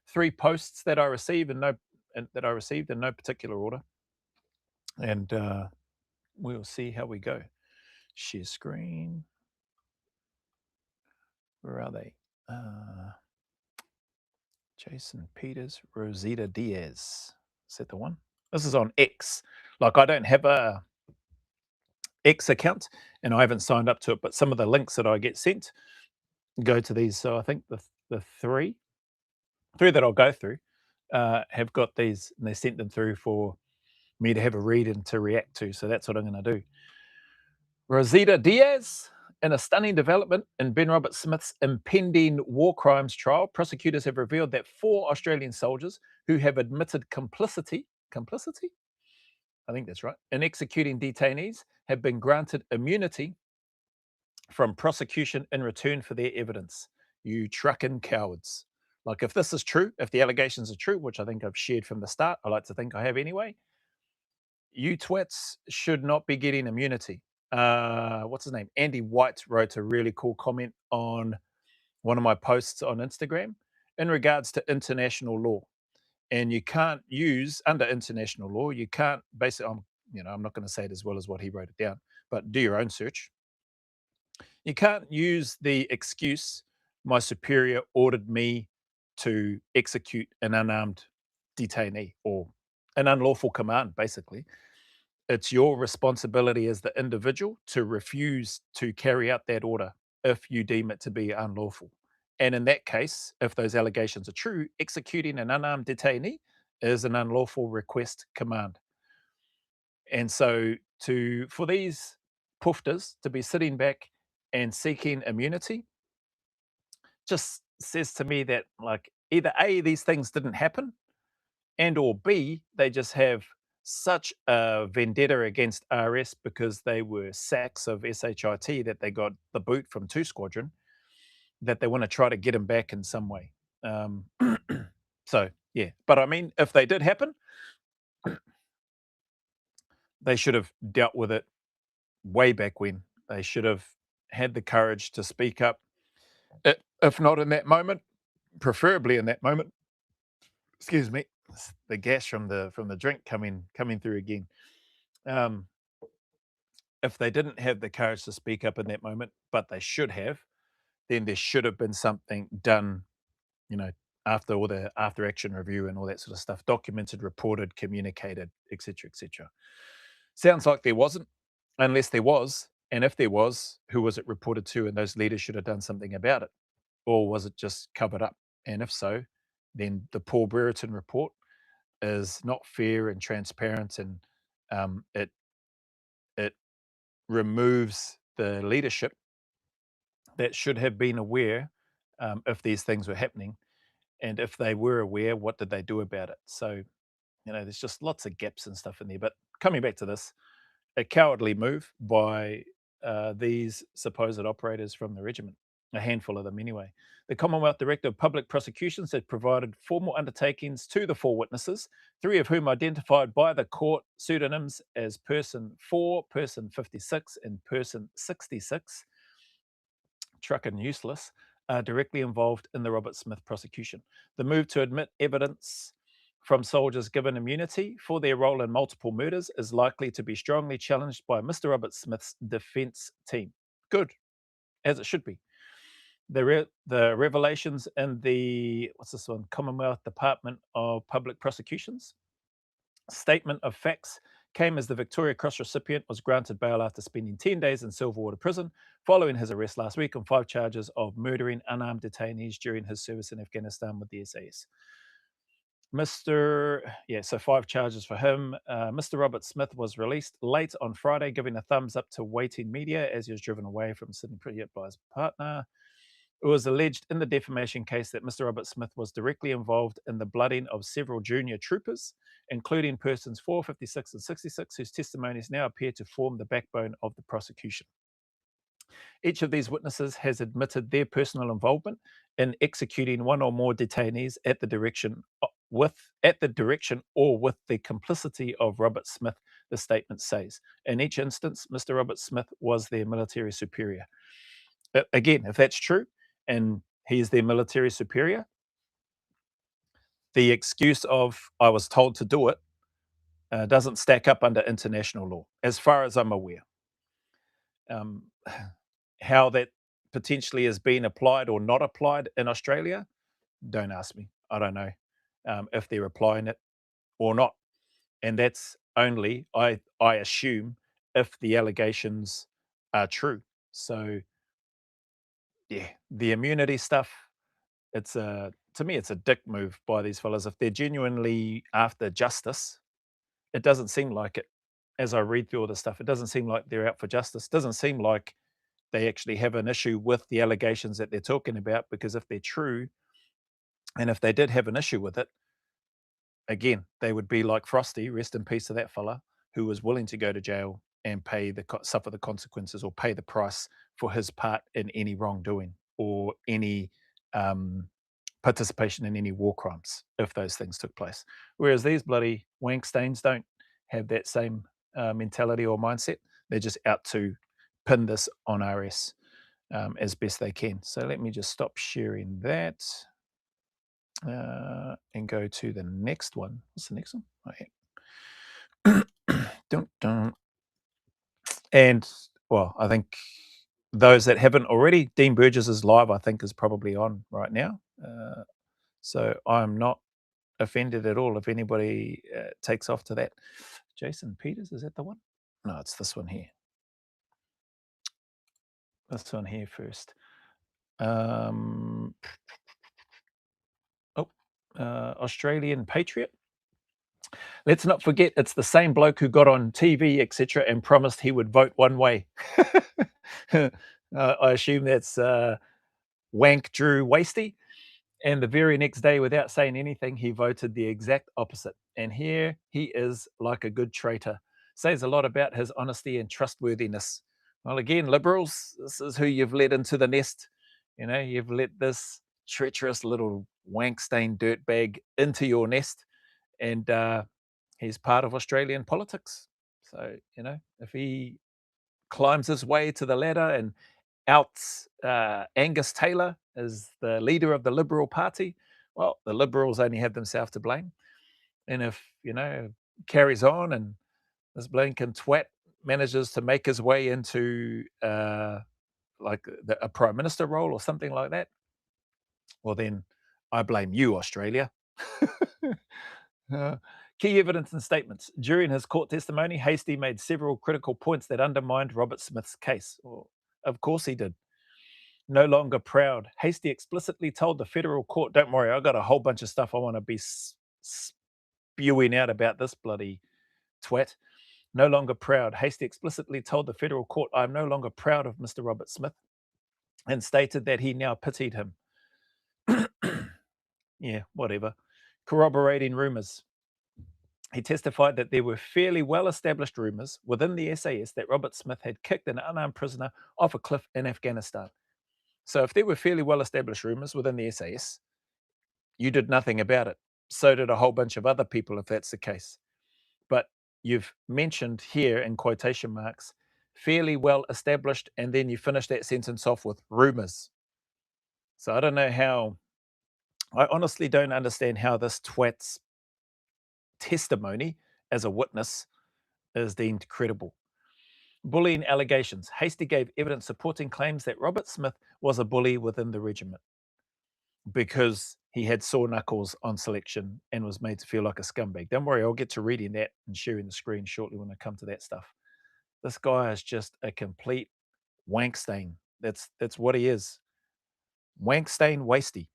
3 posts that I received in no particular order, and we'll see how we go. Share screen. Where are they? Jason Peters, Rosita Diaz. Is that the one? This is on X. Like, I don't have a X account and I haven't signed up to it, but some of the links that I get sent go to these. So I think the three that I'll go through have got these, and they sent them through for me to have a read and to react to. So that's what I'm going to do. Rosita Diaz. In a stunning development in Ben Roberts-Smith's impending war crimes trial, prosecutors have revealed that 4 Australian soldiers who have admitted complicity, I think that's right, in executing detainees have been granted immunity from prosecution in return for their evidence. You truckin' cowards. Like, if this is true, if the allegations are true, which I think I've shared from the start, I like to think I have anyway, you twits should not be getting immunity. What's his name? Andy White wrote a really cool comment on one of my posts on Instagram in regards to international law. And you can't use, under international law, you can't basically, I'm not going to say it as well as what he wrote it down, but do your own search. You can't use the excuse, my superior ordered me to execute an unarmed detainee, or an unlawful command, basically. It's your responsibility as the individual to refuse to carry out that order if you deem it to be unlawful. And in that case, if those allegations are true, executing an unarmed detainee is an unlawful request command. And so for these poofters to be sitting back and seeking immunity just says to me that, like, either A, these things didn't happen, and or B, they just have such a vendetta against RS because they were sacks of SHIT that they got the boot from 2 Squadron, that they want to try to get him back in some way. Um, so, yeah. But I mean, if they did happen, they should have dealt with it way back when. They should have had the courage to speak up. If not in that moment, preferably in that moment. Excuse me, the gas from the drink coming through again. If they didn't have the courage to speak up in that moment, but they should have, then there should have been something done, you know, after all the after action review and all that sort of stuff, documented, reported, communicated, etc., etc. Sounds like there wasn't, unless there was. And if there was, who was it reported to? And those leaders should have done something about it. Or was it just covered up? And if so, then the Paul Brereton report is not fair and transparent, and it removes the leadership that should have been aware if these things were happening. And if they were aware, what did they do about it? So, there's just lots of gaps and stuff in there. But coming back to this, a cowardly move by these supposed operators from the regiment, a handful of them anyway. The Commonwealth Director of Public Prosecutions had provided formal undertakings to the 4 witnesses, 3 of whom identified by the court pseudonyms as Person 4, Person 56, and Person 66, truckin' useless, are directly involved in the Robert Smith prosecution. The move to admit evidence from soldiers given immunity for their role in multiple murders is likely to be strongly challenged by Mr. Robert Smith's defense team. Good, as it should be. The revelations in the, what's this one, Commonwealth Department of Public Prosecutions statement of facts came as the Victoria Cross recipient was granted bail after spending 10 days in Silverwater Prison following his arrest last week on 5 charges of murdering unarmed detainees during his service in Afghanistan with the SAS. So 5 charges for him. Mr. Robert Smith was released late on Friday, giving a thumbs up to waiting media as he was driven away from Sydney by his partner. It was alleged in the defamation case that Mr. Robert Smith was directly involved in the blooding of several junior troopers, including persons 4, 56, and 66, whose testimonies now appear to form the backbone of the prosecution. Each of these witnesses has admitted their personal involvement in executing one or more detainees at the direction or with the complicity of Robert Smith, the statement says. In each instance, Mr. Robert Smith was their military superior. Again, if that's true, and he is their military superior, the excuse of "I was told to do it" doesn't stack up under international law, as far as I'm aware. How that potentially is being applied or not applied in Australia, don't ask me. I don't know if they're applying it or not. And that's only, I assume, if the allegations are true. So, yeah, the immunity stuff, to me, it's a dick move by these fellas. If they're genuinely after justice, it doesn't seem like it. As I read through all this stuff, it doesn't seem like they're out for justice. It doesn't seem like they actually have an issue with the allegations that they're talking about, because if they're true, and if they did have an issue with it, again, they would be like Frosty, rest in peace to that fella, who was willing to go to jail and suffer the consequences or pay the price for his part in any wrongdoing or any participation in any war crimes if those things took place. Whereas these bloody wank stains don't have that same mentality or mindset. They're just out to pin this on RS as best they can. So let me just stop sharing that and go to the next one. What's the next one? Oh, yeah. Dun, dun. And, well, I think those that haven't already, Dean Burgess is live, I think, is probably on right now. So I'm not offended at all if anybody takes off to that. Jason Peters, is that the one? No, it's this one here. This one here first. Australian Patriot. Let's not forget, it's the same bloke who got on TV, etc., and promised he would vote one way. I assume that's Wank Drew Wastey. And the very next day, without saying anything, he voted the exact opposite. And here he is like a good traitor. Says a lot about his honesty and trustworthiness. Well, again, Liberals, this is who you've let into the nest. You know, you've let this treacherous little wank-stained dirtbag into your nest. And he's part of Australian politics. So, you know, if he climbs his way to the ladder and outs Angus Taylor as the leader of the Liberal Party, well, the Liberals only have themselves to blame. And if, you know, carries on and this blinking twat manages to make his way into like a prime minister role or something like that, well, then I blame you, Australia. Key evidence and statements. During his court testimony, Hastie made several critical points that undermined Robert Smith's case. Well, of course he did. No longer proud. Hastie explicitly told the federal court, don't worry, I've got a whole bunch of stuff I want to be spewing out about this bloody twat. No longer proud. Hastie explicitly told the federal court, I'm no longer proud of Mr. Robert Smith, and stated that he now pitied him. Yeah, whatever. Corroborating rumors. He testified that there were fairly well-established rumors within the SAS that Robert Smith had kicked an unarmed prisoner off a cliff in Afghanistan. So if there were fairly well-established rumors within the SAS, you did nothing about it. So did a whole bunch of other people, if that's the case. But you've mentioned here in quotation marks, fairly well-established, and then you finish that sentence off with rumors. So I don't know how, I honestly don't understand how this twat's testimony as a witness is deemed credible. Bullying allegations. Hastie gave evidence supporting claims that Robert Smith was a bully within the regiment because he had sore knuckles on selection and was made to feel like a scumbag. Don't worry, I'll get to reading that and sharing the screen shortly when I come to that stuff. This guy is just a complete wank stain. That's what he is. Wank stain Wastey.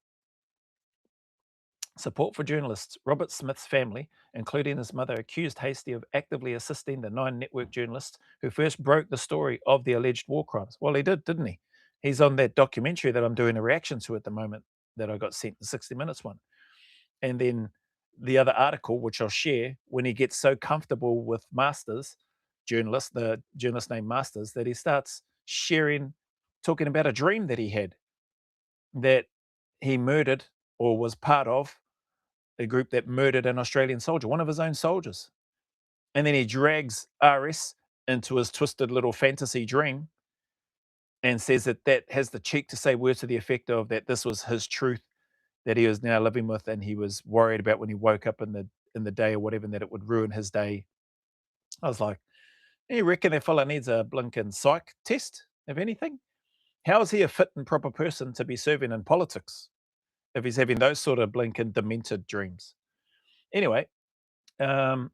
Support for journalists. Robert Smith's family, including his mother, accused Hastie of actively assisting the Nine Network journalists who first broke the story of the alleged war crimes. Well, he did, didn't he? He's on that documentary that I'm doing a reaction to at the moment that I got sent, the 60 Minutes one. And then the other article, which I'll share, when he gets so comfortable with Masters, the journalist named Masters, that he starts sharing, talking about a dream that he had that he murdered or was part of a group that murdered an Australian soldier, one of his own soldiers. And then he drags RS into his twisted little fantasy dream and says that that has the cheek to say words to the effect of that this was his truth that he was now living with, and he was worried about when he woke up in the day or whatever, and that it would ruin his day. I was like, you reckon that fella needs a blinking psych test, if anything? How is he a fit and proper person to be serving in politics if he's having those sort of blinking demented dreams? Anyway, um,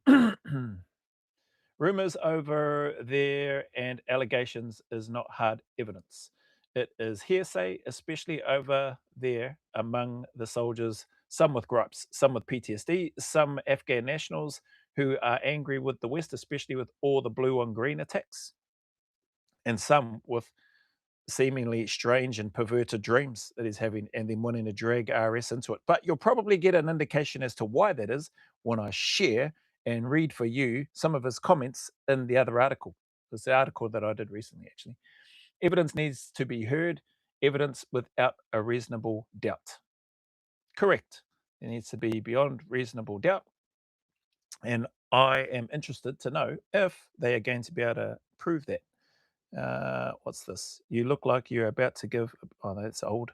rumors over there and allegations is not hard evidence. It is hearsay, especially over there among the soldiers, some with gripes, some with PTSD, some Afghan nationals who are angry with the West, especially with all the blue on green attacks, and some with seemingly strange and perverted dreams that he's having and then wanting to drag RS into it. But you'll probably get an indication as to why that is when I share and read for you some of his comments in the other article. It's the article that I did recently, actually. Evidence needs to be heard, evidence without a reasonable doubt. Correct. It needs to be beyond reasonable doubt. And I am interested to know if they are going to be able to prove that. What's this? You look like you're about to give. Oh, that's old.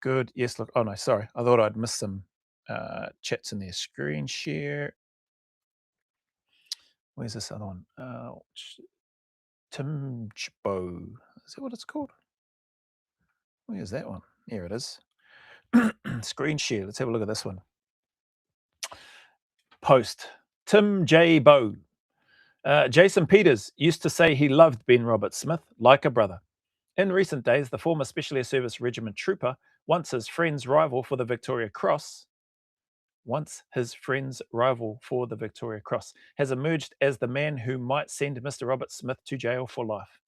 Good. Yes. Look. Oh no. Sorry. I thought I'd missed some chats in there. Screen share. Where's this other one? Timbo. Is that what it's called? Where's that one? Here it is. Screen share. Let's have a look at this one. Post. Tim J. Bow. Jason Peters used to say he loved Ben Robert Smith like a brother. In recent days, the former Special Air Service Regiment trooper, once his friend's rival for the Victoria Cross, has emerged as the man who might send Mr. Robert Smith to jail for life.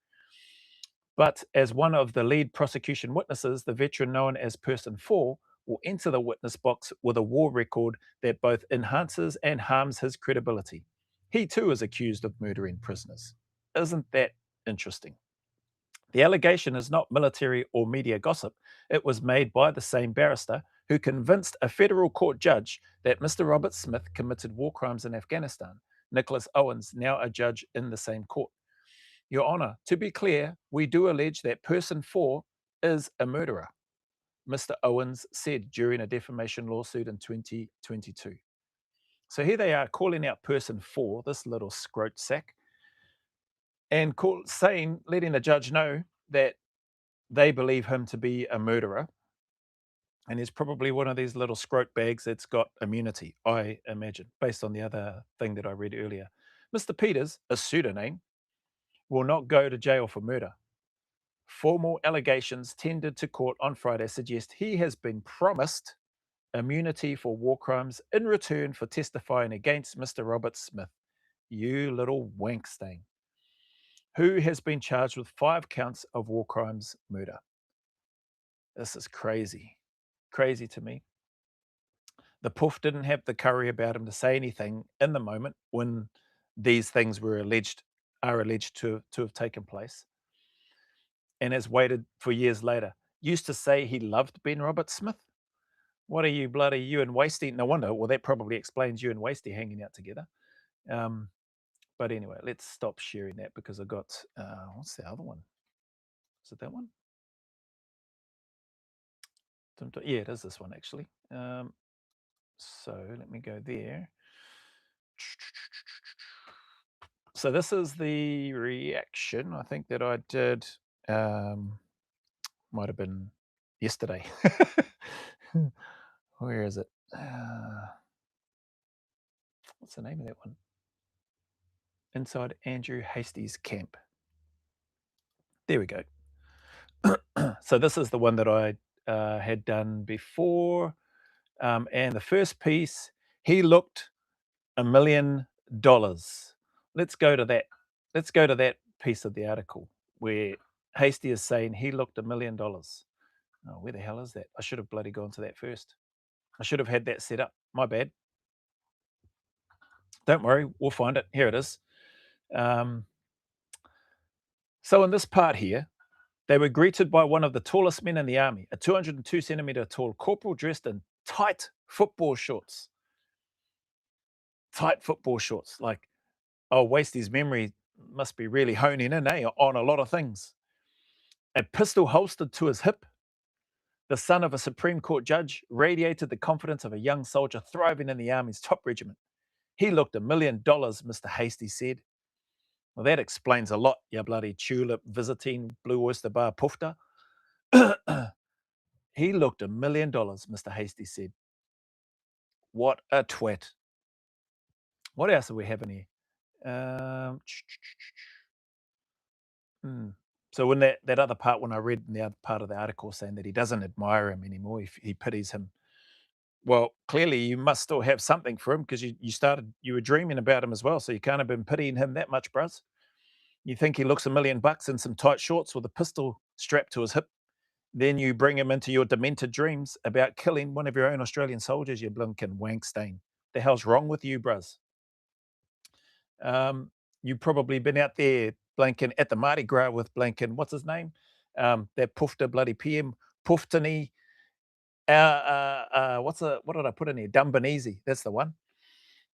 But as one of the lead prosecution witnesses, the veteran known as Person 4 will enter the witness box with a war record that both enhances and harms his credibility. He too is accused of murdering prisoners. Isn't that interesting? The allegation is not military or media gossip. It was made by the same barrister who convinced a federal court judge that Mr. Robert Smith committed war crimes in Afghanistan. Nicholas Owens, now a judge in the same court. Your Honour, to be clear, we do allege that Person 4 is a murderer, Mr. Owens said during a defamation lawsuit in 2022. So here they are calling out Person 4, this little scrote sack, and letting the judge know that they believe him to be a murderer. And he's probably one of these little scrote bags that's got immunity, I imagine, based on the other thing that I read earlier. Mr. Peters, a pseudonym, will not go to jail for murder. Formal allegations tendered to court on Friday suggest he has been promised immunity for war crimes in return for testifying against Mr. Robert Smith, you little wank stain, who has been charged with 5 counts of war crimes murder. This is crazy. Crazy to me. The poof didn't have the curry about him to say anything in the moment when these things are alleged to have taken place, and has waited for years later. Used to say he loved Ben Robert Smith. What are you bloody you and Wastey? No wonder. Well, that probably explains you and Wastey hanging out together. But anyway, let's stop sharing that because I got what's the other one? Is it that one? Yeah, it is this one actually. So let me go there. So this is the reaction I think that I did. Might have been yesterday. Where is it? What's the name of that one? Inside Andrew Hastie's camp. There we go. So this is the one that I had done before. And the first piece, he looked $1 million. Let's go to that. Let's go to that piece of the article where Hastie is saying he looked $1 million. Oh, where the hell is that? I should have bloody gone to that first. I should have had that set up. My bad. Don't worry, we'll find it. Here it is. So in this part here, they were greeted by one of the tallest men in the army, a 202 centimeter tall corporal dressed in tight football shorts. Tight football shorts. Like, oh, Wastey's memory must be really honing in, on a lot of things. A pistol holstered to his hip, the son of a Supreme Court judge, radiated the confidence of a young soldier thriving in the Army's top regiment. He looked $1 million, Mr. Hastie said. Well, that explains a lot, you bloody tulip visiting Blue Oyster Bar poofter. He looked $1 million, Mr. Hastie said. What a twat. What else do we have in here? So in that other part, when I read in the other part of the article saying that he doesn't admire him anymore, he pities him. Well, clearly you must still have something for him because you were dreaming about him as well. So you can't have been pitying him that much, bruz. You think he looks $1 million in some tight shorts with a pistol strapped to his hip. Then you bring him into your demented dreams about killing one of your own Australian soldiers, you blinking wankstain. The hell's wrong with you, bruz? You've probably been out there blanking at the Mardi Gras with blanking, what's his name? That poofter bloody PM, Pooftany. What did I put in here? Dumbanese. That's the one.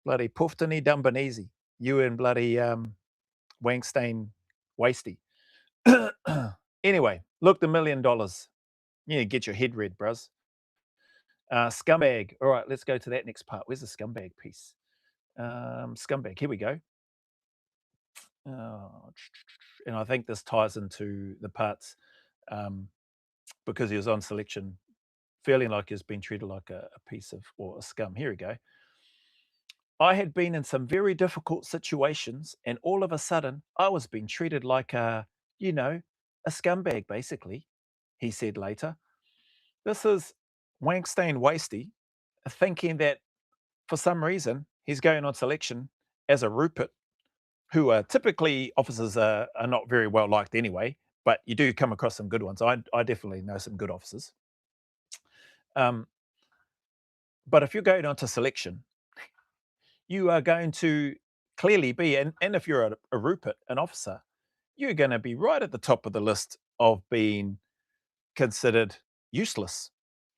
Bloody Pooftany Dumbanese. You and bloody Wangstain Wastey. Anyway, look, $1 million. Yeah, get your head read, bruz. Scumbag. All right, let's go to that next part. Where's the scumbag piece? Scumbag. Here we go. And I think this ties into the parts because he was on selection, feeling like he's been treated like a piece of, or a scum. Here we go. I had been in some very difficult situations, and all of a sudden, I was being treated like a scumbag, basically, he said later. This is Wankstein Wasty thinking that for some reason he's going on selection as a Rupert, who are typically officers are not very well liked anyway, but you do come across some good ones. I definitely know some good officers. But if you're going on to selection, you are going to clearly be, and if you're a Rupert, an officer, you're going to be right at the top of the list of being considered useless.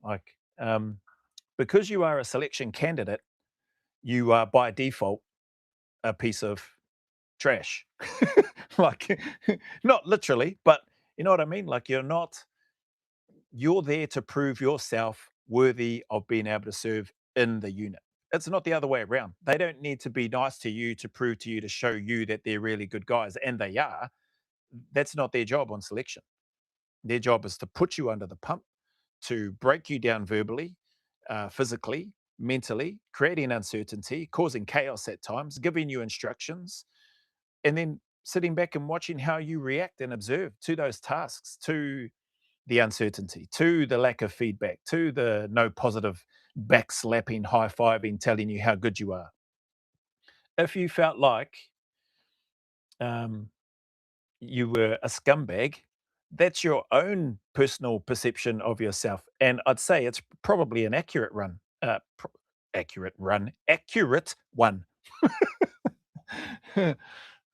Like, because you are a selection candidate, you are by default a piece of trash. Like, not literally, but you know what I mean? Like, you're there to prove yourself worthy of being able to serve in the unit. It's not the other way around. They don't need to be nice to you to prove to you, to show you that they're really good guys, and they are. That's not their job on selection. Their job is to put you under the pump, to break you down verbally, physically, mentally, creating uncertainty, causing chaos at times, giving you instructions, and then sitting back and watching how you react and observe to those tasks, to the uncertainty, to the lack of feedback, to the no positive backslapping, high-fiving, telling you how good you are. If you felt like you were a scumbag, that's your own personal perception of yourself. And I'd say it's probably an accurate one. Accurate one.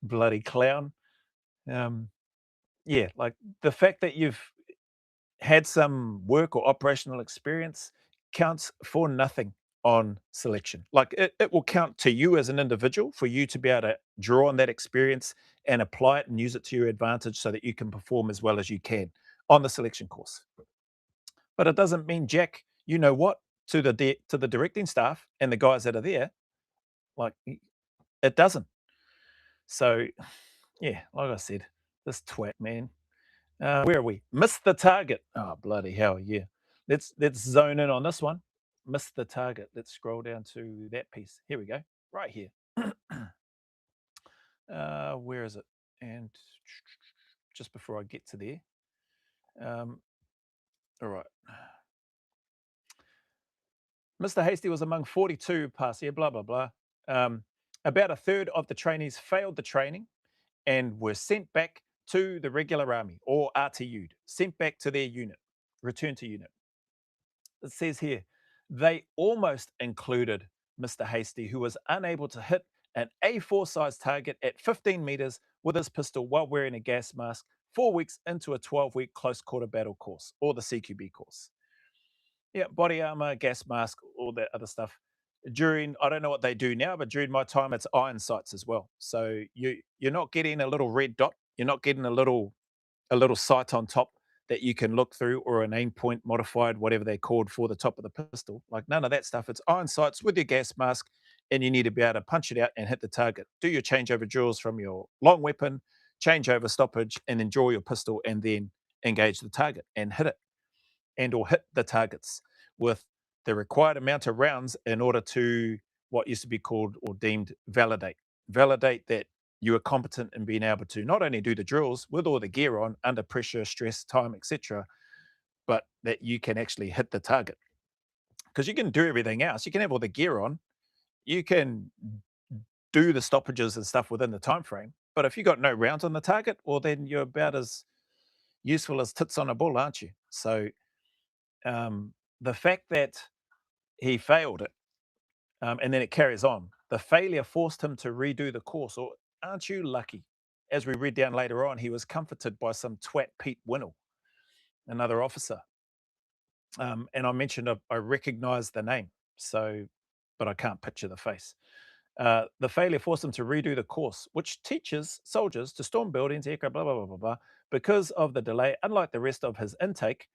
Bloody clown. Yeah, like the fact that you've had some work or operational experience counts for nothing on selection. Like it will count to you as an individual for you to be able to draw on that experience and apply it and use it to your advantage so that you can perform as well as you can on the selection course. But it doesn't mean jack, you know what, to the directing staff and the guys that are there. Like It doesn't. So, yeah, like I said, this twat, man. Where are we? Missed the target. Oh, bloody hell, yeah. Let's zone in on this one. Missed the target. Let's scroll down to that piece. Here we go. Right here. Where is it? And just before I get to there. All right. Mr. Hasty was among 42 pass here, blah, blah, blah. About a third of the trainees failed the training and were sent back to the regular army or RTU'd, sent back to their unit, returned to unit. It says here, they almost included Mr. Hasty, who was unable to hit an A4 size target at 15 meters with his pistol while wearing a gas mask 4 weeks into a 12-week close quarter battle course, or the CQB course. Yeah, body armor, gas mask, all that other stuff. During, I don't know what they do now, but during my time, it's iron sights as well. So you're not getting a little red dot. You're not getting a little sight on top that you can look through, or an aim point modified, whatever they're called, for the top of the pistol. Like, none of that stuff. It's iron sights with your gas mask, and you need to be able to punch it out and hit the target. Do your changeover drills from your long weapon, changeover stoppage, and then draw your pistol, and then engage the target and hit it, and or hit the targets with the required amount of rounds in order to, what used to be called or deemed, validate that you are competent in being able to not only do the drills with all the gear on under pressure, stress, time, etc., but that you can actually hit the target. Because you can do everything else. You can have all the gear on, you can do the stoppages and stuff within the time frame, but if you got no rounds on the target, well, then you're about as useful as tits on a bull, aren't you? So the fact that he failed it, and then it carries on. The failure forced him to redo the course. Or aren't you lucky? As we read down later on, he was comforted by some twat Pete Winnell, another officer. And I mentioned I recognized the name, so, but I can't picture the face. The failure forced him to redo the course, which teaches soldiers to storm buildings, aircraft, blah, blah, blah, blah, blah. Because of the delay, unlike the rest of his intake,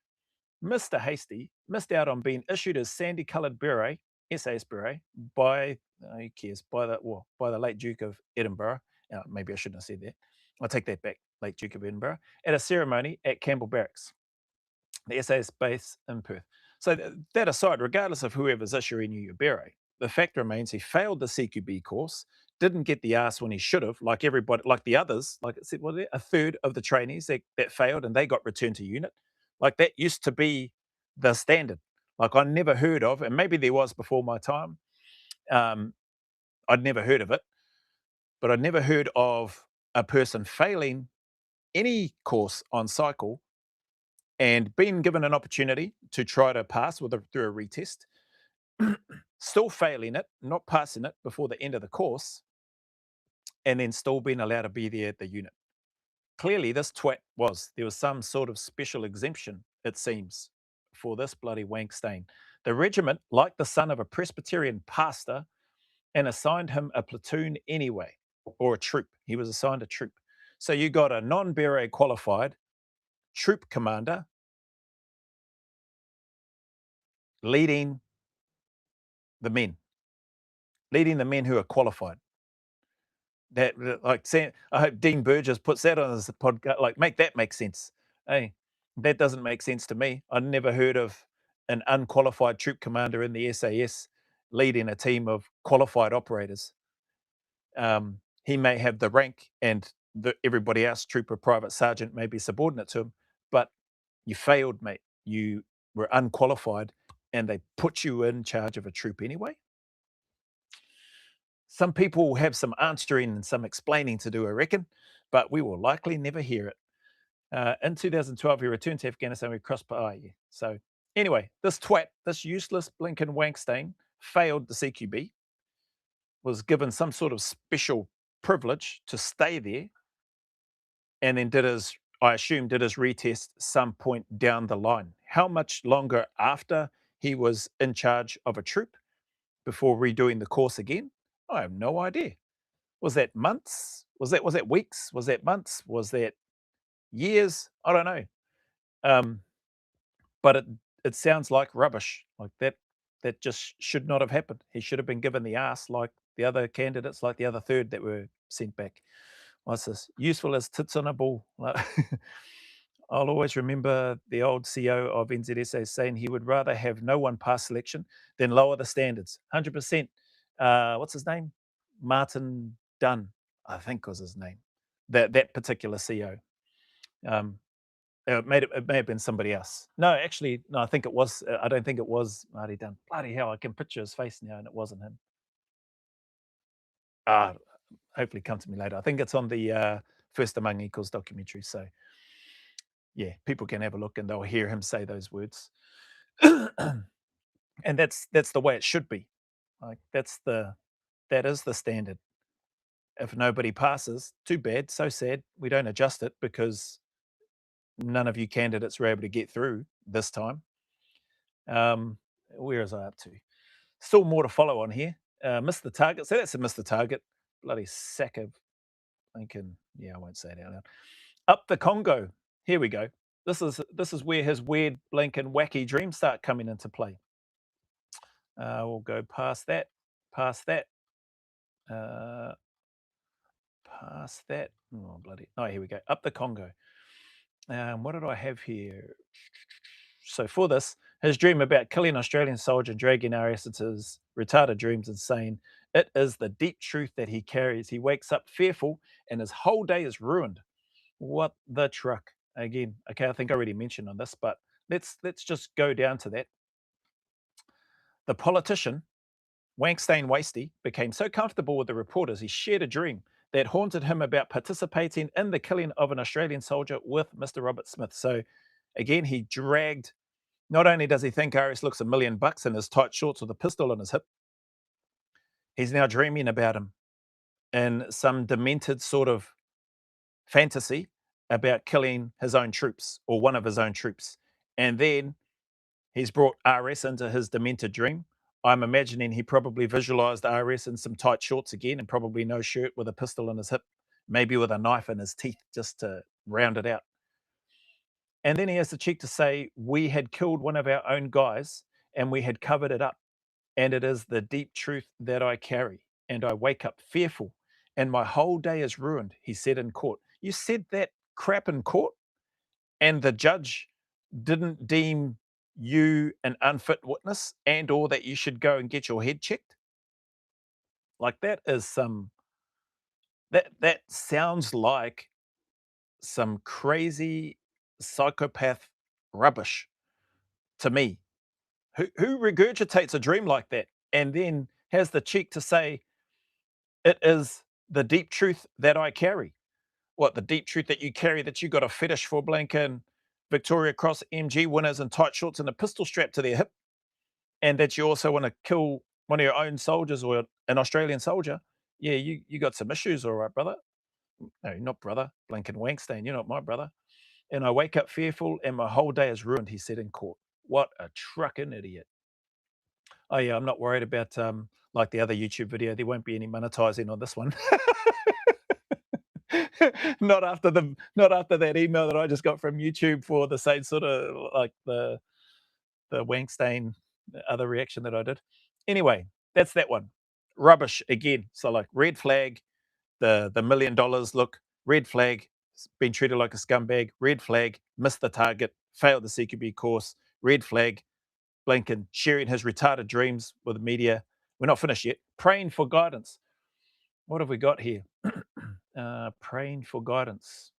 Mr. Hasty missed out on being issued his sandy-coloured beret, SAS beret, by, who cares, by the late Duke of Edinburgh. Maybe I shouldn't have said that. I'll take that back, late Duke of Edinburgh, at a ceremony at Campbell Barracks, the SAS base in Perth. So that aside, regardless of whoever's issuing you your beret, the fact remains he failed the CQB course, didn't get the ass when he should have, like everybody, like the others. Like it said, well, a third of the trainees that failed and they got returned to unit. Like, that used to be the standard. Like, I never heard of, and maybe there was before my time. I'd never heard of it, but I'd never heard of a person failing any course on cycle and being given an opportunity to try to pass through a retest, still failing it, not passing it before the end of the course, and then still being allowed to be there at the unit. Clearly, this twat there was some sort of special exemption, it seems, for this bloody wank stain. The regiment liked the son of a Presbyterian pastor and assigned him a platoon anyway, or a troop. He was assigned a troop. So you got a non-beret qualified troop commander leading the men, who are qualified. That, like, I hope Dean Burgess puts that on his podcast. Like, make that make sense. Hey, that doesn't make sense to me. I never heard of an unqualified troop commander in the SAS leading a team of qualified operators. He may have the rank, and everybody else, trooper, private, sergeant, may be subordinate to him, but you failed, mate. You were unqualified, and they put you in charge of a troop anyway. Some people will have some answering and some explaining to do, I reckon, but we will likely never hear it. In 2012, he returned to Afghanistan. We crossed. Yeah. So anyway, this twat, this useless blinking wankstain, failed the CQB, was given some sort of special privilege to stay there, and then I assume, did his retest some point down the line. How much longer after he was in charge of a troop before redoing the course again? I have no idea. Was that months? Was that weeks? Was that months? Was that years? I don't know. But it sounds like rubbish. Like that just should not have happened. He should have been given the ass like the other candidates, like the other third that were sent back. What's this? Useful as tits on a ball. I'll always remember the old CEO of NZSA saying he would rather have no one pass selection than lower the standards. 100%. What's his name? Martin Dunn, I think was his name. That particular CEO. It may have been somebody else. No, actually, no. I think it was. I don't think it was Marty Dunn. Bloody hell! I can picture his face now, and it wasn't him. Hopefully, come to me later. I think it's on the First Among Equals documentary. So, yeah, people can have a look, and they'll hear him say those words. And that's the way it should be. Like that is the standard. If nobody passes, too bad, so sad. We don't adjust it because none of you candidates were able to get through this time. Where is I up to? Still more to follow on here. Missed the target. So that's a missed the target. Bloody sack of thinking. Yeah, I won't say it out loud. Up the Congo. Here we go. This is where his weird, blinking, wacky dreams start coming into play. We'll go past that, past that, past that. Oh, bloody. Oh, here we go. Up the Congo. What did I have here? So for this, his dream about killing an Australian soldier, dragging RS into his retarded dreams and saying, it is the deep truth that he carries. He wakes up fearful and his whole day is ruined. What the truck? Again, okay, I think I already mentioned on this, but let's just go down to that. The politician, Wastey, became so comfortable with the reporters, he shared a dream that haunted him about participating in the killing of an Australian soldier with Mr. Robert Smith. So again, he dragged, not only does he think RS looks $1 million in his tight shorts with a pistol on his hip, he's now dreaming about him in some demented sort of fantasy about killing his own troops or one of his own troops. And then he's brought RS into his demented dream. I'm imagining he probably visualized RS in some tight shorts again and probably no shirt with a pistol in his hip, maybe with a knife in his teeth just to round it out. And then he has the cheek to say, we had killed one of our own guys and we had covered it up. And it is the deep truth that I carry. And I wake up fearful and my whole day is ruined, he said in court. You said that crap in court and the judge didn't deem you an unfit witness and or that you should go and get your head checked? Like that is that sounds like some crazy psychopath rubbish to me. Who regurgitates a dream like that and then has the cheek to say it is the deep truth that I carry? What, the deep truth that you carry, that you got a fetish for blanking Victoria Cross MG winners in tight shorts and a pistol strapped to their hip, and that you also want to kill one of your own soldiers or an Australian soldier? Yeah, you got some issues, all right, brother. No, not brother, blinking Wankstein, you're not my brother. And I wake up fearful and my whole day is ruined, he said in court. What a trucking idiot. Oh yeah, I'm not worried about like the other YouTube video. There won't be any monetizing on this one. Not after that email that I just got from YouTube for the same sort of like the Wankstein other reaction that I did. Anyway, that's that one. Rubbish again. So like red flag, the $1 million look, red flag, been treated like a scumbag, red flag, missed the target, failed the CQB course, red flag, Blinken sharing his retarded dreams with the media. We're not finished yet. Praying for guidance. What have we got here? Praying for guidance.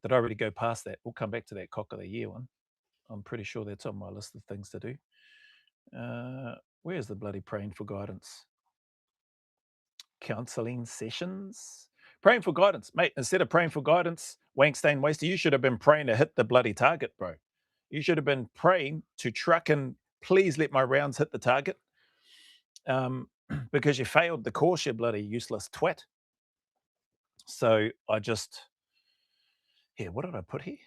Did I already go past that? We'll come back to that cock of the year one. I'm pretty sure that's on my list of things to do. Where's the bloody praying for guidance? Counseling sessions? Praying for guidance. Mate, instead of praying for guidance, Wankstein Waster, you should have been praying to hit the bloody target, bro. You should have been praying to truck and please let my rounds hit the target. Because you failed the course, you bloody useless twat. So I just, here, what did I put here?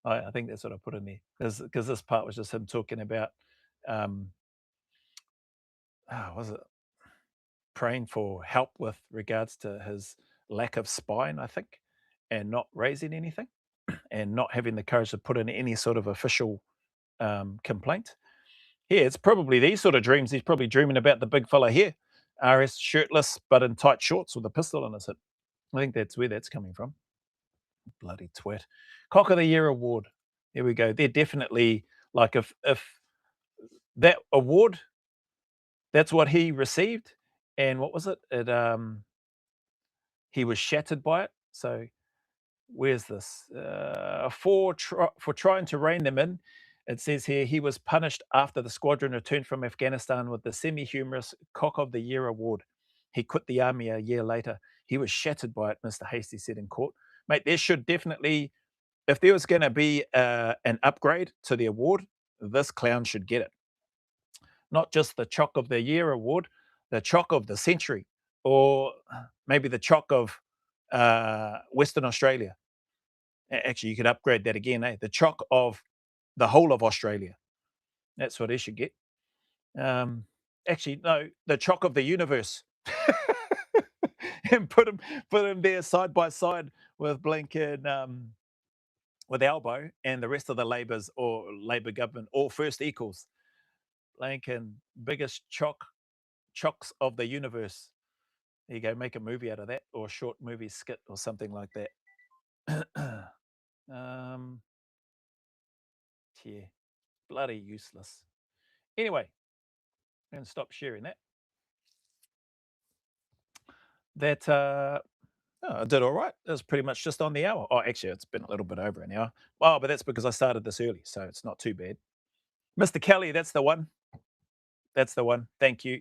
I think that's what I put in there. Because this part was just him talking about, was it praying for help with regards to his lack of spine, I think, and not raising anything and not having the courage to put in any sort of official complaint. Here, it's probably these sort of dreams. He's probably dreaming about the big fella here, RS shirtless but in tight shorts with a pistol in his hip. I think that's where that's coming from. Bloody twit. Cock of the Year award. Here we go. They're definitely like if that award, that's what he received, and what was it? He was shattered by it. So where's this? For trying to rein them in. It says here he was punished after the squadron returned from Afghanistan with the semi-humorous Cock of the Year award. He quit the army a year later. He was shattered by it, Mr. Hasty said in court. Mate, there should definitely, if there was going to be an upgrade to the award, this clown should get it. Not just the Chock of the Year award, the Chock of the Century, or maybe the Chock of Western Australia. Actually, you could upgrade that again, eh? The Chock of the whole of Australia. That's what he should get. Actually, no, the Chock of the universe. And put him there side by side with Blinken, with Albo and the rest of the Labours or Labor government, all first equals. Blinken, biggest chocks of the universe. There you go, make a movie out of that, or a short movie skit or something like that. Yeah, bloody useless. Anyway, I'm going to stop sharing that. I did all right. It was pretty much just on the hour. Oh, actually, it's been a little bit over an hour. Oh, but that's because I started this early, so it's not too bad. Mr. Kelly, that's the one. That's the one. Thank you.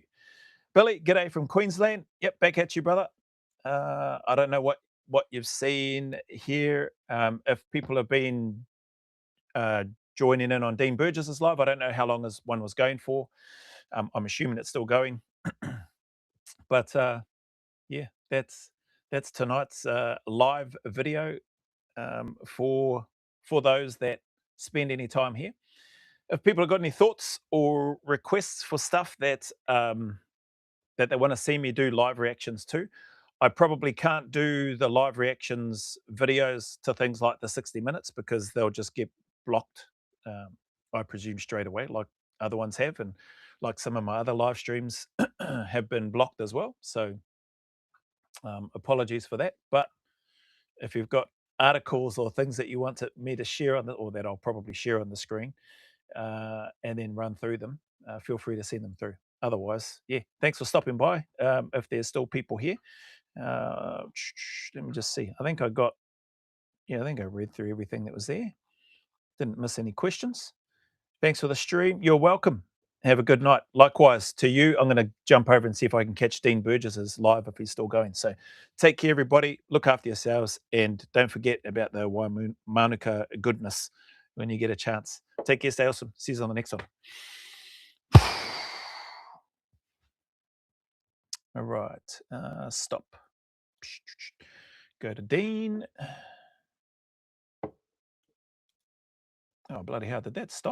Billy, g'day from Queensland. Yep, back at you, brother. I don't know what you've seen here. If people have been joining in on Dean Burgess's live, I don't know how long this one was going for. I'm assuming it's still going. But yeah, that's tonight's live video for those that spend any time here. If people have got any thoughts or requests for stuff that that they want to see me do live reactions to, I probably can't do the live reactions videos to things like the 60 minutes because they'll just get blocked, I presume, straight away, like other ones have, and like some of my other live streams have been blocked as well. So apologies for that. But if you've got articles or things that you want me to share on or that I'll probably share on the screen, and then run through them, feel free to send them through. Otherwise, yeah, thanks for stopping by. If there's still people here, let me just see. I think I read through everything that was there. Didn't miss any questions. Thanks for the stream. You're welcome. Have a good night. Likewise to you. I'm going to jump over and see if I can catch Dean Burgess's live if he's still going. So take care, everybody. Look after yourselves. And don't forget about the Mānuka goodness when you get a chance. Take care. Stay awesome. See you on the next one. All right. Stop. Go to Dean. Oh, bloody hell. Did that stop?